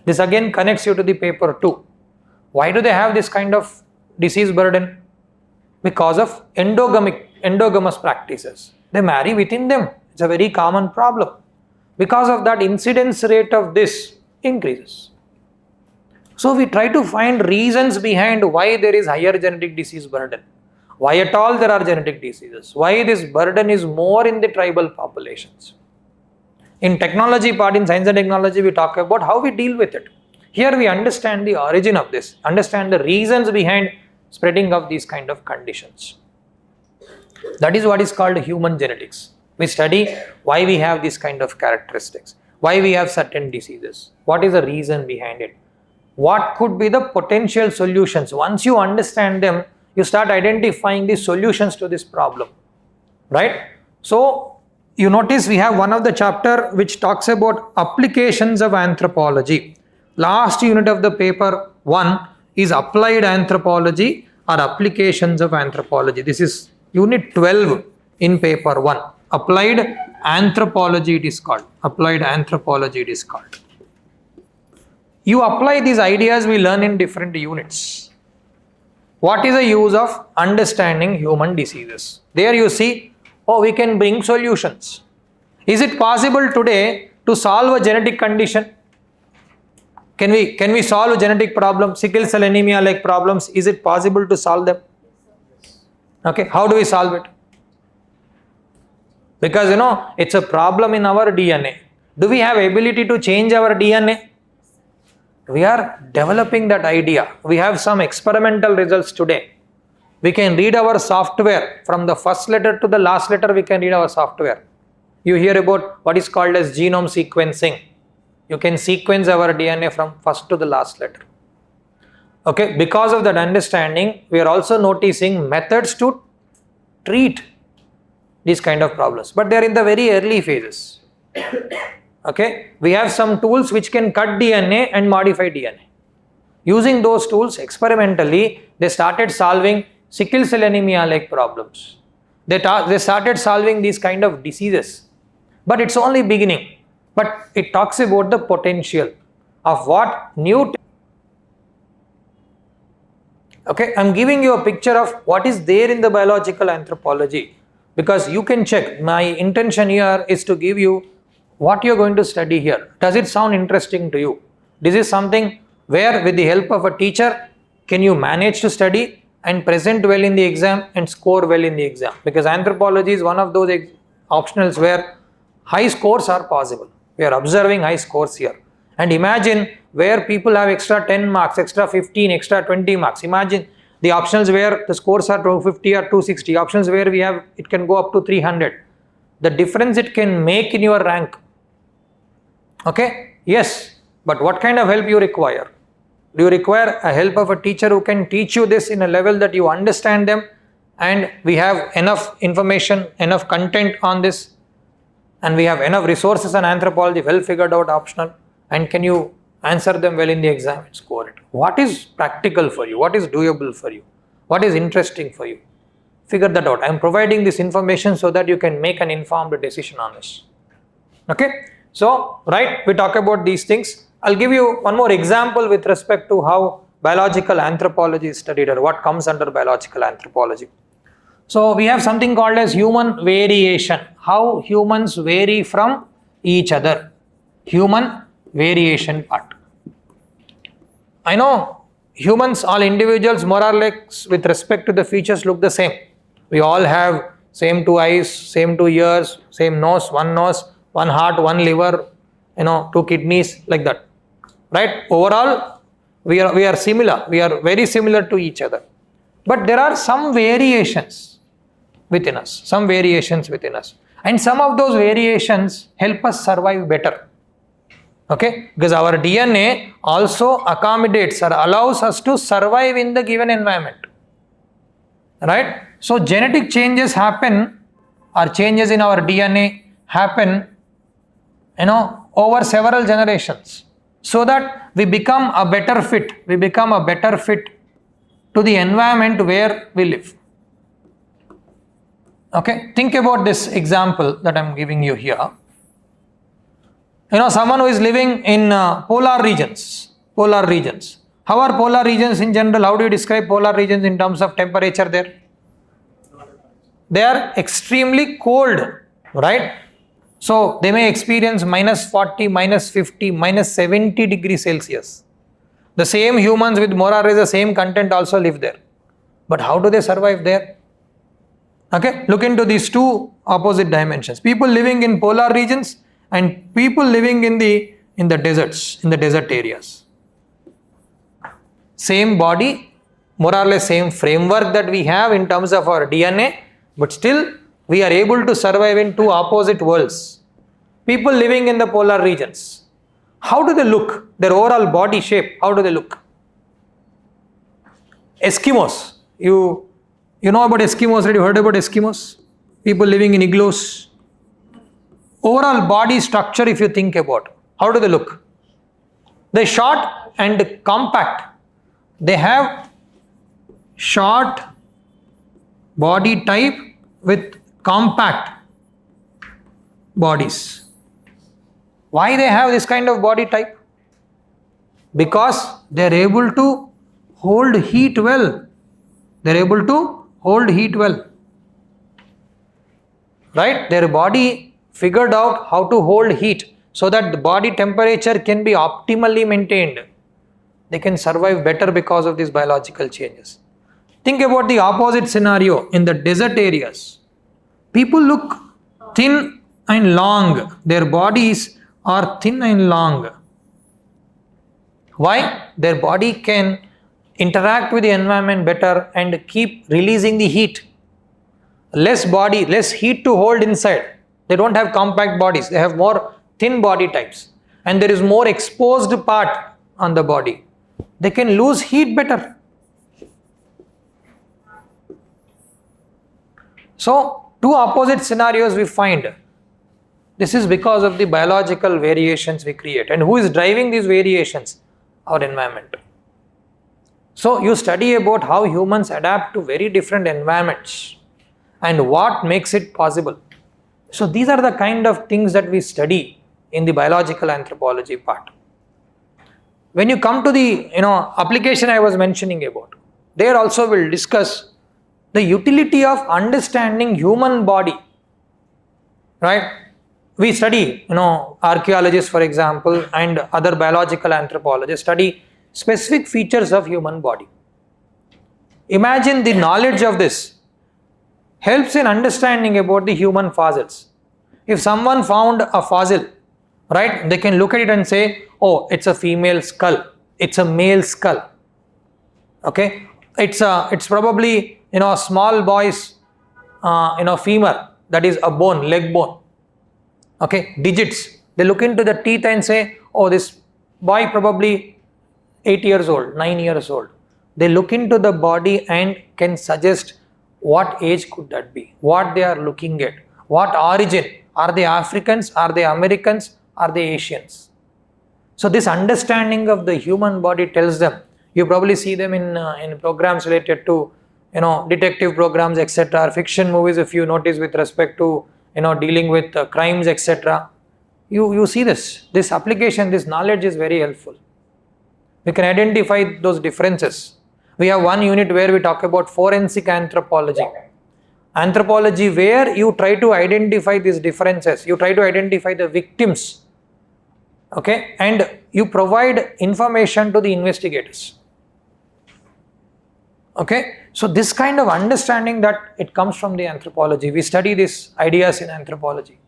This again connects you to the paper 2. Why do they have this kind of disease burden? Because of endogamous practices. They marry within them. It's a very common problem. Because of that, incidence rate of this increases. So we try to find reasons behind why there is higher genetic disease burden. Why at all there are genetic diseases? Why this burden is more in the tribal populations? In technology part, in science and technology, we talk about how we deal with it. Here we understand the origin of this, understand the reasons behind spreading of these kind of conditions. That is what is called human genetics. We study why we have these kind of characteristics, why we have certain diseases, what is the reason behind it, what could be the potential solutions. Once you understand them, you start identifying the solutions to this problem, right? So you notice we have one of the chapter which talks about applications of anthropology. Last unit of the paper 1 is applied anthropology or applications of anthropology. This is unit 12 in paper 1. Applied anthropology it is called. Applied anthropology it is called. You apply these ideas we learn in different units. What is the use of understanding human diseases? There you see, oh, we can bring solutions. Is it possible today to solve a genetic condition? Can we solve genetic problems, sickle cell anemia like problems? Is it possible to solve them? Okay, how do we solve it? Because it's a problem in our DNA. Do we have ability to change our DNA? We are developing that idea. We have some experimental results today. We can read our software from the first letter to the last letter. We can read our software. You hear about what is called as genome sequencing. You can sequence our DNA from first to the last letter. Okay, because of that understanding, we are also noticing methods to treat these kind of problems, but they are in the very early phases. Okay, we have some tools which can cut DNA and modify DNA. Using those tools experimentally, they started solving sickle cell anemia like problems. They started solving these kind of diseases, but it's only beginning. But it talks about the potential of what new. Okay, I'm giving you a picture of what is there in the biological anthropology, because you can check. My intention here is to give you what you're going to study here. Does it sound interesting to you? This is something where with the help of a teacher, can you manage to study and present well in the exam and score well in the exam? Because anthropology is one of those optionals where high scores are possible. We are observing high scores here. And imagine where people have extra 10 marks, extra 15, extra 20 marks. Imagine the options where the scores are 250 or 260. Options where we have, it can go up to 300. The difference it can make in your rank. Okay, yes, but what kind of help you require? Do you require a help of a teacher who can teach you this in a level that you understand them, and we have enough information, enough content on this, and we have enough resources on anthropology, well figured out optional, and can you answer them well in the exam and score it? What is practical for you? What is doable for you? What is interesting for you? Figure that out. I am providing this information so that you can make an informed decision on this. Okay, so right, we talk about these things. I'll give you one more example with respect to how biological anthropology is studied, or what comes under biological anthropology. So we have something called as human variation. How humans vary from each other. Human variation part. I know humans, all individuals more or less with respect to the features look the same. We all have same 2 eyes, same 2 ears, same nose, one heart, one liver, 2 kidneys, like that. Right? Overall, we are similar. We are very similar to each other. But there are some variations within us. And some of those variations help us survive better. Okay? Because our DNA also accommodates or allows us to survive in the given environment. Right? So genetic changes happen, or changes in our DNA happen, over several generations, so that we become a better fit. We become a better fit to the environment where we live. Okay, think about this example that I'm giving you here. Someone who is living in polar regions. How are polar regions in general? How do you describe polar regions in terms of temperature there? They are extremely cold, right? So they may experience -40, -50, -70 degrees Celsius. The same humans with more or less the same content also live there. But how do they survive there? Okay, look into these two opposite dimensions. People living in polar regions and people living in the deserts, in the desert areas. Same body, more or less same framework that we have in terms of our DNA, but still we are able to survive in two opposite worlds. People living in the polar regions, how do they look? Their overall body shape, how do they look? Eskimos, you know about Eskimos, right? You heard about Eskimos? People living in igloos. overall body structure, if you think about, how do they look? They're short and compact. They have short body type with compact bodies. Why they have this kind of body type? Because they are able to hold heat well. They are able to hold heat well. Right? Their body figured out how to hold heat so that the body temperature can be optimally maintained. They can survive better because of these biological changes. Think about the opposite scenario in the desert areas. People look thin and long. Their bodies are thin and long. Why? Their body can interact with the environment better and keep releasing the heat. Less body, less heat to hold inside. They don't have compact bodies. They have more thin body types. And there is more exposed part on the body. They can lose heat better. So, two opposite scenarios we find. This is because of the biological variations we create. And who is driving these variations? Our environment. So, you study about how humans adapt to very different environments and what makes it possible. So, these are the kind of things that we study in the biological anthropology part. When you come to the application I was mentioning about, there also we'll discuss the utility of understanding human body. Right? We study, archaeologists for example and other biological anthropologists study specific features of human body. Imagine the knowledge of this helps in understanding about the human fossils. If someone found a fossil, right, they can look at it and say, oh, it's a female skull, it's a male skull. Okay, it's probably a small boy's femur, that is a bone, leg bone. Okay, digits. They look into the teeth and say, oh, this boy probably 8 years old, 9 years old. They look into the body and can suggest what age could that be, what they are looking at, what origin. Are they Africans? Are they Americans? Are they Asians? So this understanding of the human body tells them. You probably see them in programs related to detective programs, etc., fiction movies, if you notice, with respect to dealing with crimes, etc. You see this application, this knowledge is very helpful. We can identify those differences. We have one unit where we talk about forensic anthropology. Anthropology where you try to identify these differences, you try to identify the victims, okay, and you provide information to the investigators. Okay, so this kind of understanding that it comes from the anthropology. We study these ideas in anthropology,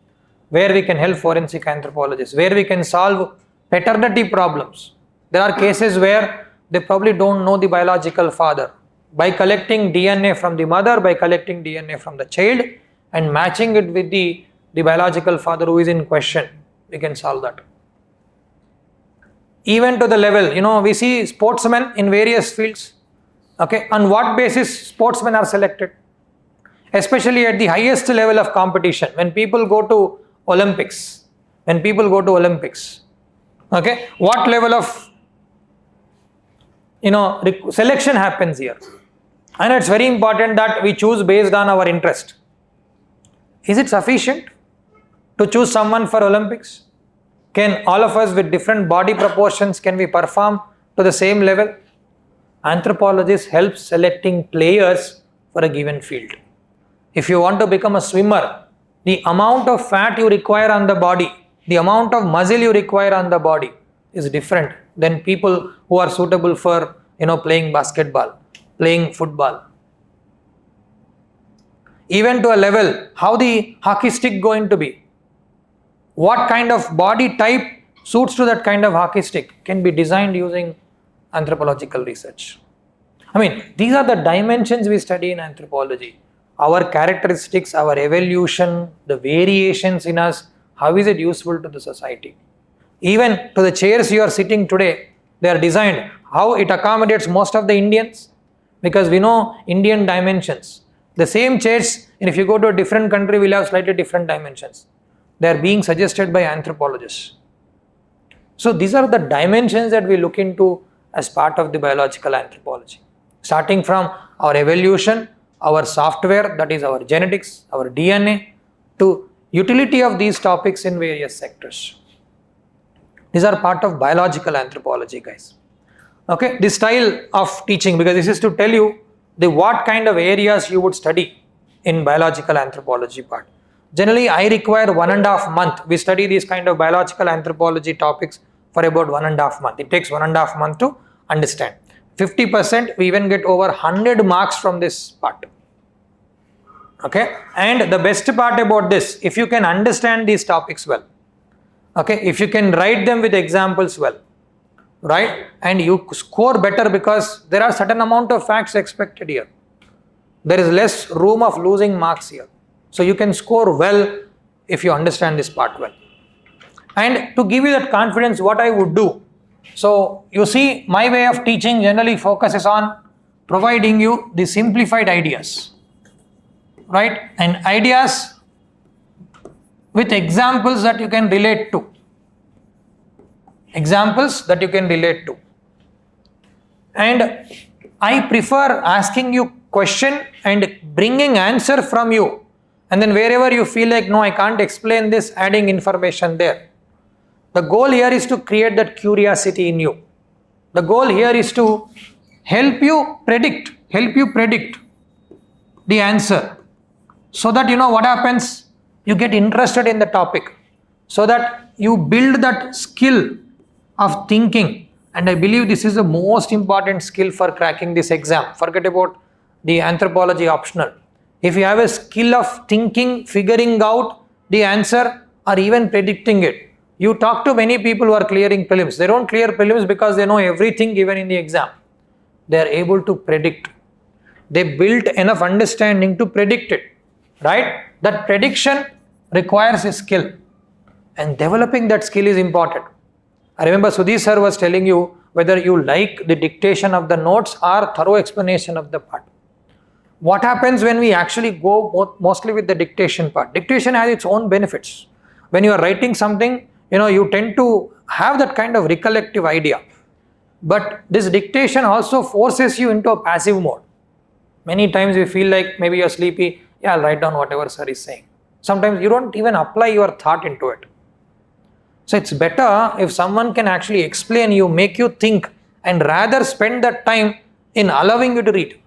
where we can help forensic anthropologists, where we can solve paternity problems. There are cases where they probably don't know the biological father. By collecting DNA from the mother, by collecting DNA from the child and matching it with the biological father who is in question, we can solve that. Even to the level, we see sportsmen in various fields. Okay, on what basis sportsmen are selected? Especially at the highest level of competition, when people go to Olympics. Okay, what level of selection happens here? And it's very important that we choose based on our interest. Is it sufficient to choose someone for Olympics? Can all of us with different body proportions, can we perform to the same level? Anthropologists help selecting players for a given field. If you want to become a swimmer, the amount of fat you require on the body, the amount of muscle you require on the body is different than people who are suitable for playing basketball, playing football. Even to a level, how the hockey stick going to be? What kind of body type suits to that kind of hockey stick can be designed using anthropological research. I mean, these are the dimensions we study in anthropology. Our characteristics, our evolution, the variations in us, how is it useful to the society? Even to the chairs you are sitting today, they are designed, how it accommodates most of the Indians, because we know Indian dimensions. The same chairs, and if you go to a different country, will have slightly different dimensions. They are being suggested by anthropologists. So these are the dimensions that we look into as part of the biological anthropology. Starting from our evolution, our software, that is our genetics, our DNA, to utility of these topics in various sectors. These are part of biological anthropology, guys. Okay, this style of teaching, because this is to tell you the what kind of areas you would study in biological anthropology part. Generally, I require 1.5 months. We study these kind of biological anthropology topics for about 1.5 months. It takes 1.5 months to understand. 50%, we even get over 100 marks from this part. Okay, and the best part about this, if you can understand these topics well, okay, if you can write them with examples well, right, and you score better because there are certain amount of facts expected here. There is less room of losing marks here. So you can score well if you understand this part well. And to give you that confidence, what I would do, so you see, my way of teaching generally focuses on providing you the simplified ideas, right, and ideas with examples that you can relate to. Examples that you can relate to. And I prefer asking you question and bringing answer from you, and then wherever you feel like, no, I can't explain this, adding information there. The goal here is to create that curiosity in you. The goal here is to help you predict the answer, so that you know what happens, you get interested in the topic, so that you build that skill of thinking. And I believe this is the most important skill for cracking this exam. Forget about the anthropology optional. If you have a skill of thinking, figuring out the answer, or even predicting it. You talk to many people who are clearing prelims. They don't clear prelims because they know everything given in the exam. They are able to predict. They built enough understanding to predict it, right? That prediction requires a skill, and developing that skill is important. I remember Sudhi sir was telling you whether you like the dictation of the notes or thorough explanation of the part. What happens when we actually go mostly with the dictation part? Dictation has its own benefits. When you are writing something, you tend to have that kind of recollective idea. But this dictation also forces you into a passive mode. Many times you feel like maybe you're sleepy, I'll write down whatever sir is saying. Sometimes you don't even apply your thought into it. So it's better if someone can actually explain you, make you think, and rather spend that time in allowing you to read.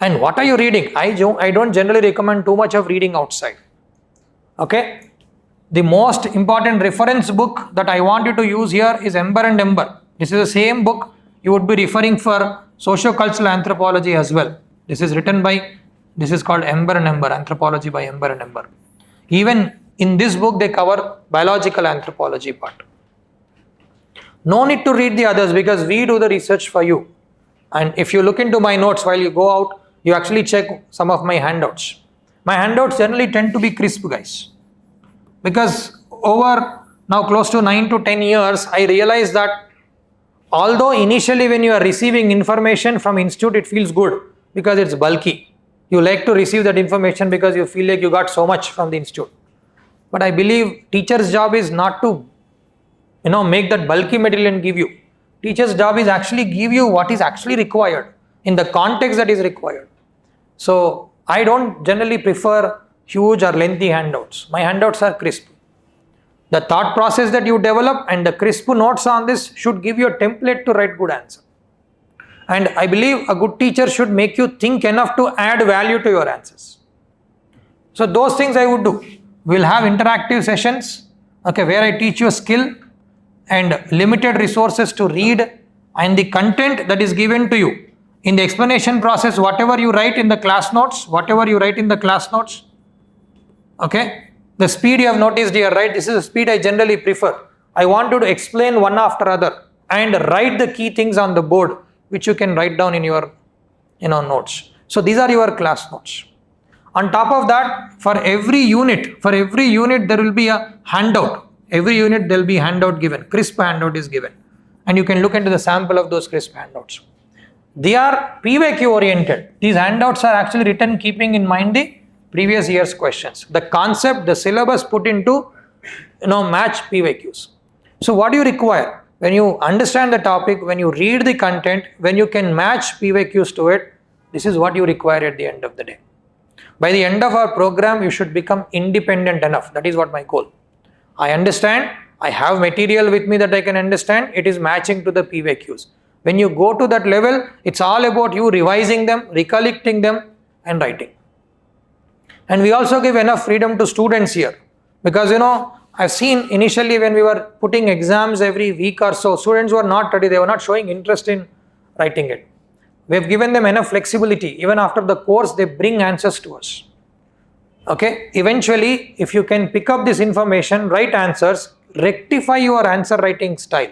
And what are you reading? I don't generally recommend too much of reading outside. Okay? The most important reference book that I want you to use here is Ember and Ember. This is the same book you would be referring for socio-cultural anthropology as well. This is called Ember and Ember, Anthropology by Ember and Ember. Even in this book, they cover biological anthropology part. No need to read the others because we do the research for you. And if you look into my notes while you go out, you actually check some of my handouts. My handouts generally tend to be crisp, guys. Because over now close to 9 to 10 years, I realized that although initially when you are receiving information from institute, it feels good because it's bulky. You like to receive that information because you feel like you got so much from the institute. But I believe teacher's job is not to, make that bulky material and give you. Teacher's job is actually give you what is actually required in the context that is required. So I don't generally prefer huge or lengthy handouts. My handouts are crisp. The thought process that you develop and the crisp notes on this should give you a template to write good answer. And I believe a good teacher should make you think enough to add value to your answers. So those things I would do. We'll have interactive sessions, where I teach you a skill and limited resources to read, and the content that is given to you. In the explanation process, whatever you write in the class notes, the speed you have noticed here, right? This is the speed I generally prefer. I want you to explain one after other and write the key things on the board, which you can write down in your notes. So these are your class notes. On top of that, for every unit there will be a handout. Every unit there will be handout given. Crisp handout is given. And you can look into the sample of those crisp handouts. They are PYQ oriented. These handouts are actually written keeping in mind the previous year's questions. The concept, the syllabus put into, match PYQs. So what do you require? When you understand the topic, when you read the content, when you can match PYQs to it, this is what you require at the end of the day. By the end of our program, you should become independent enough. That is what my goal. I understand, I have material with me that I can understand, it is matching to the PYQs. When you go to that level, it's all about you revising them, recollecting them and writing. And we also give enough freedom to students here. Because I've seen initially when we were putting exams every week or so, students were not ready, they were not showing interest in writing it. We have given them enough flexibility. Even after the course, they bring answers to us. Okay, eventually, if you can pick up this information, write answers, rectify your answer writing style.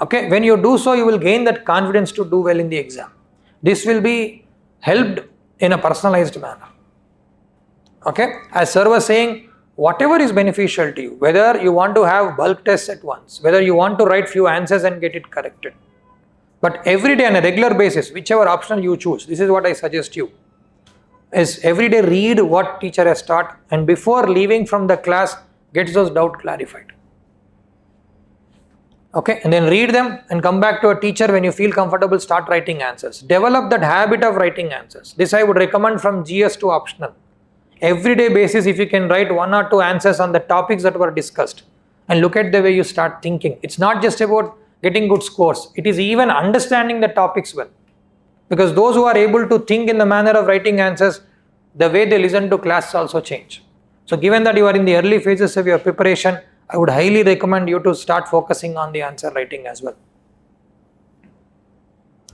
Okay, when you do so, you will gain that confidence to do well in the exam. This will be helped in a personalized manner. Okay, as sir was saying, whatever is beneficial to you, whether you want to have bulk tests at once, whether you want to write few answers and get it corrected, but every day on a regular basis, whichever option you choose, this is what I suggest you, is every day read what teacher has taught and before leaving from the class, get those doubts clarified. Okay, and then read them and come back to a teacher when you feel comfortable, start writing answers. Develop that habit of writing answers. This I would recommend from GS to optional. Everyday basis, if you can write 1 or 2 answers on the topics that were discussed and look at the way you start thinking. It's not just about getting good scores. It is even understanding the topics well. Because those who are able to think in the manner of writing answers, the way they listen to class also change. So given that you are in the early phases of your preparation, I would highly recommend you to start focusing on the answer writing as well.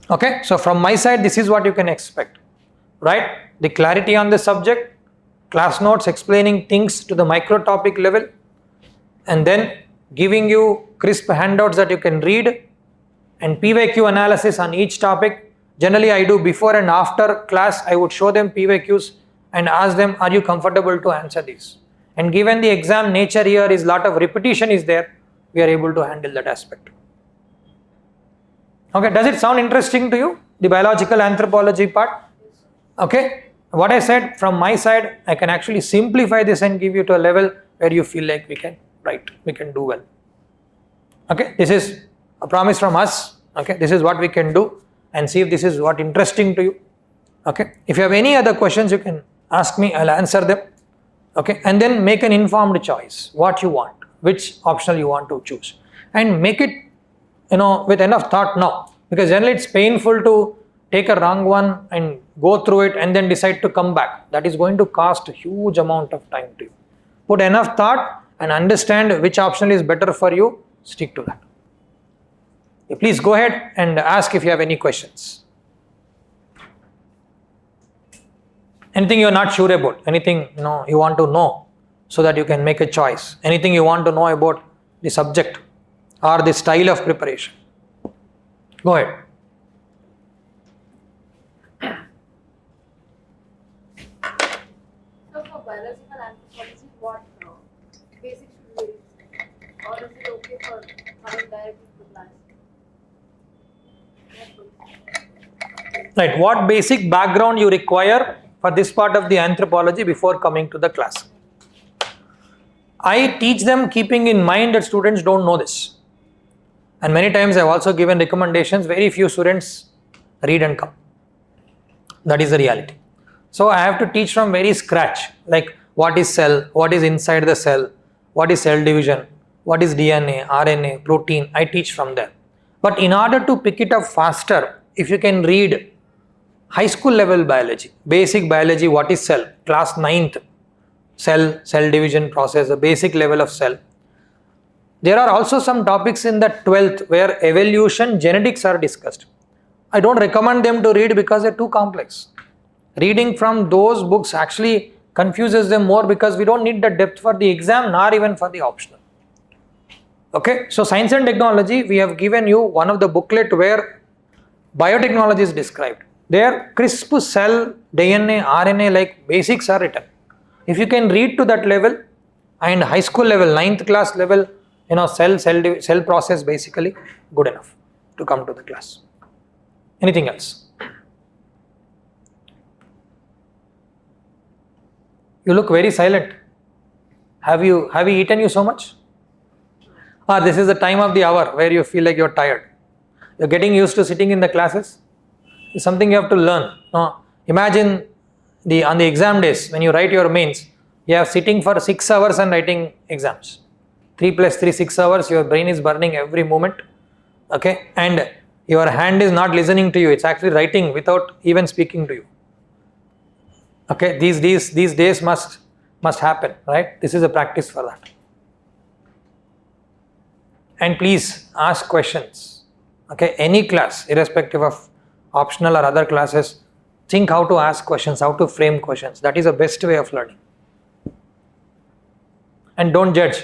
Okay, so from my side, this is what you can expect, right? The clarity on the subject, class notes explaining things to the micro topic level, and then giving you crisp handouts that you can read, and PYQ analysis on each topic. Generally, I do before and after class, I would show them PYQs and ask them, are you comfortable to answer these? And given the exam nature here is lot of repetition is there, we are able to handle that aspect. Okay, does it sound interesting to you, the biological anthropology part? Okay, what I said from my side, I can actually simplify this and give you to a level where you feel like we can write, we can do well. Okay, this is a promise from us. Okay, this is what we can do and see if this is what interesting to you. Okay, if you have any other questions, you can ask me, I'll answer them. Okay, and then make an informed choice, what you want, which optional you want to choose, and make it, with enough thought now, because generally it's painful to take a wrong one and go through it and then decide to come back. That is going to cost a huge amount of time to you. Put enough thought and understand which option is better for you, stick to that. Please go ahead and ask if you have any questions. Anything you are not sure about, anything you want to know so that you can make a choice, anything you want to know about the subject or the style of preparation. Go ahead. So for biological anthropology, what basics should we read? Or is it okay for coming directly to class? Right, what basic background you require for this part of the anthropology before coming to the class? I teach them keeping in mind that students don't know this. And many times I have also given recommendations, very few students read and come. That is the reality. So I have to teach from very scratch, like what is cell, what is inside the cell, what is cell division, what is DNA, RNA, protein, I teach from there. But in order to pick it up faster, if you can read high school level biology, basic biology, what is cell, class 9th, cell division process, the basic level of cell. There are also some topics in the 12th where evolution, genetics are discussed. I don't recommend them to read because they're too complex. Reading from those books actually confuses them more because we don't need the depth for the exam nor even for the optional. Okay, so science and technology, we have given you one of the booklet where biotechnology is described. There crisp cell, DNA, RNA like basics are written. If you can read to that level and high school level, 9th class level, cell process basically, good enough to come to the class. Anything else? You look very silent. Have you eaten you so much? This is the time of the hour where you feel like you're tired. You're getting used to sitting in the classes. It's something you have to learn. No? Imagine on the exam days when you write your mains, you are sitting for 6 hours and writing exams. 3 plus 3, 6 hours, your brain is burning every moment. Okay, and your hand is not listening to you, it's actually writing without even speaking to you. Okay, these days must happen, right? This is a practice for that. And please ask questions. Okay, any class, irrespective of optional or other classes, think how to ask questions, how to frame questions. That is the best way of learning. And don't judge.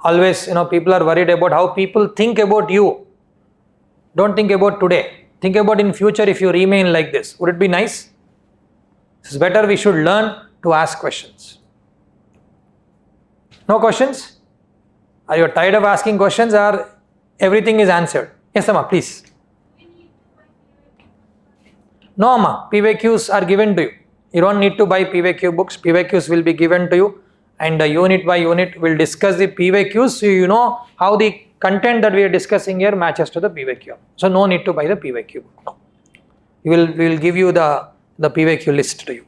Always, people are worried about how people think about you. Don't think about today. Think about in future if you remain like this. Would it be nice? It's better we should learn to ask questions. No questions? Are you tired of asking questions or everything is answered? Yes, Amma, please. No, Amma, PYQs are given to you. You don't need to buy PYQ books. PYQs will be given to you, and unit by unit we'll discuss the PYQs so you know how the content that we are discussing here matches to the PYQ. So no need to buy the PYQ book. No. We will give you the PYQ list to you.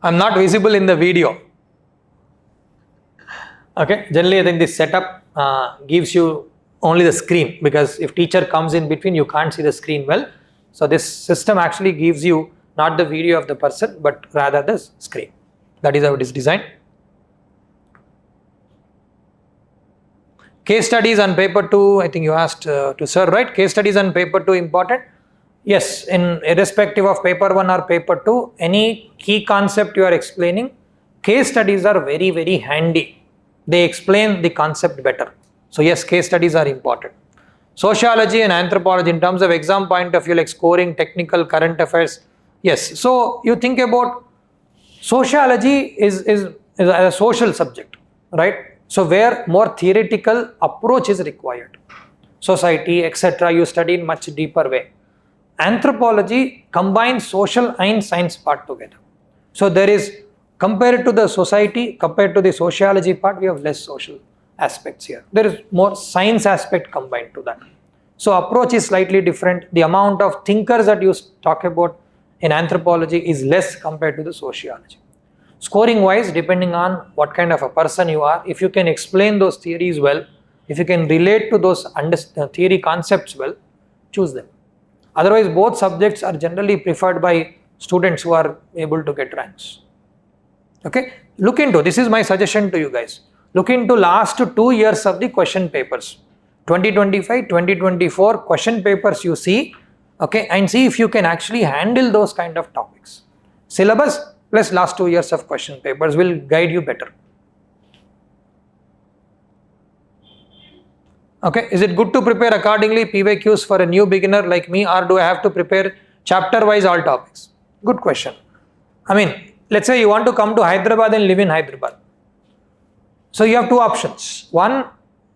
I'm not visible in the video. Okay, generally I think this setup gives you only the screen, because if teacher comes in between you can't see the screen well. So this system actually gives you not the video of the person but rather the screen. That is how it is designed. Case studies on paper 2, I think you asked to sir, right? Case studies on paper 2 important? Yes, irrespective of paper 1 or paper 2, any key concept you are explaining, case studies are very, very handy. They explain the concept better. So yes, case studies are important. Sociology and anthropology in terms of exam point of view, like scoring, technical, current affairs. Yes, so you think about sociology is a social subject, right? So where more theoretical approach is required. Society, etc. you study in much deeper way. Anthropology combines social and science part together. So there is, compared to the society, compared to the sociology part, we have less social aspects here. There is more science aspect combined to that. So approach is slightly different. The amount of thinkers that you talk about in anthropology is less compared to the sociology. Scoring wise, depending on what kind of a person you are, if you can explain those theories well, if you can relate to those theory concepts well, choose them. Otherwise, both subjects are generally preferred by students who are able to get ranks. Okay, look into, this is my suggestion to you guys. Look into last 2 years of the question papers. 2025, 2024 question papers you see, okay, and see if you can actually handle those kind of topics. Syllabus plus last 2 years of question papers will guide you better. Okay, is it good to prepare accordingly PYQs for a new beginner like me, or do I have to prepare chapter wise all topics? Good question. I mean, let's say you want to come to Hyderabad and live in Hyderabad. So you have two options. One,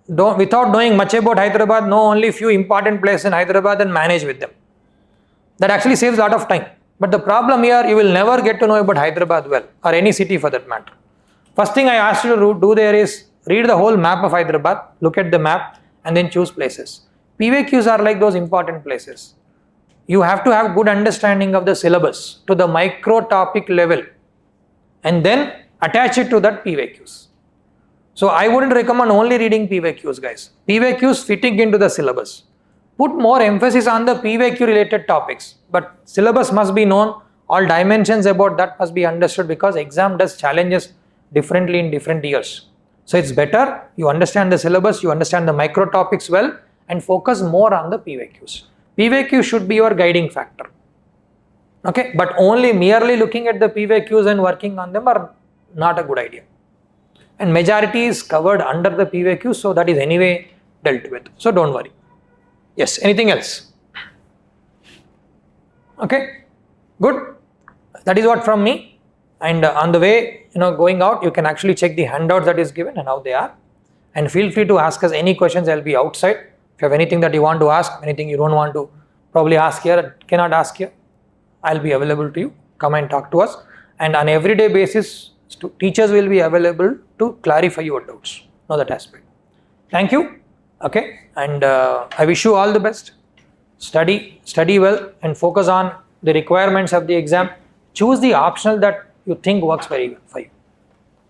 without knowing much about Hyderabad, know only few important places in Hyderabad and manage with them. That actually saves a lot of time. But the problem here, you will never get to know about Hyderabad well, or any city for that matter. First thing I asked you to do there is read the whole map of Hyderabad, look at the map, and then choose places. PYQs are like those important places. You have to have good understanding of the syllabus to the micro topic level, and then attach it to that PYQs. So I wouldn't recommend only reading PYQs, guys. PYQs fitting into the syllabus. Put more emphasis on the PYQ related topics, but syllabus must be known. All dimensions about that must be understood, because exam does challenges differently in different years. So it's better you understand the syllabus, you understand the micro topics well, and focus more on the PYQs. PYQ should be your guiding factor. Okay, but only merely looking at the PYQs and working on them are not a good idea. And majority is covered under the PYQ, so that is anyway dealt with. So don't worry. Yes, anything else? Okay, good. That is what from me. And on the way, going out, you can actually check the handouts that is given and how they are. And feel free to ask us any questions. I'll be outside. If you have anything that you want to ask, anything you don't want to probably ask here, cannot ask here, I'll be available to you. Come and talk to us. And on everyday basis, teachers will be available to clarify your doubts. Know that aspect. Thank you. Okay. And I wish you all the best. Study well and focus on the requirements of the exam. Choose the optional that you think works very well for you.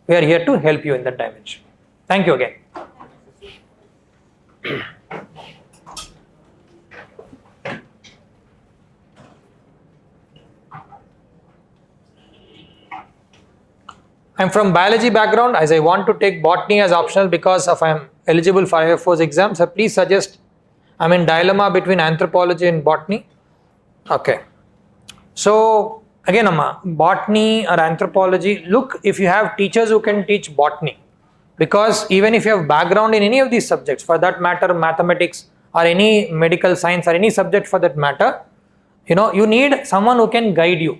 We are here to help you in that dimension. Thank you again. I'm from biology background, as I want to take botany as optional because I am eligible for Air Force exam. So please suggest. I'm in dilemma between anthropology and botany. Okay. So again, botany or anthropology, look if you have teachers who can teach botany. Because even if you have background in any of these subjects, for that matter mathematics or any medical science or any subject for that matter, you need someone who can guide you.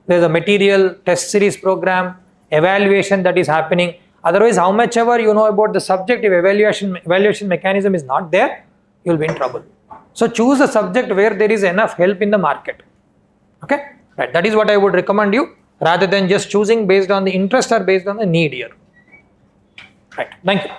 There's a material test series program, evaluation that is happening. Otherwise, how much ever you know about the subject, if evaluation mechanism is not there, you'll be in trouble. So choose a subject where there is enough help in the market. Okay, right. That is what I would recommend you, rather than just choosing based on the interest or based on the need here. Right. Thank you.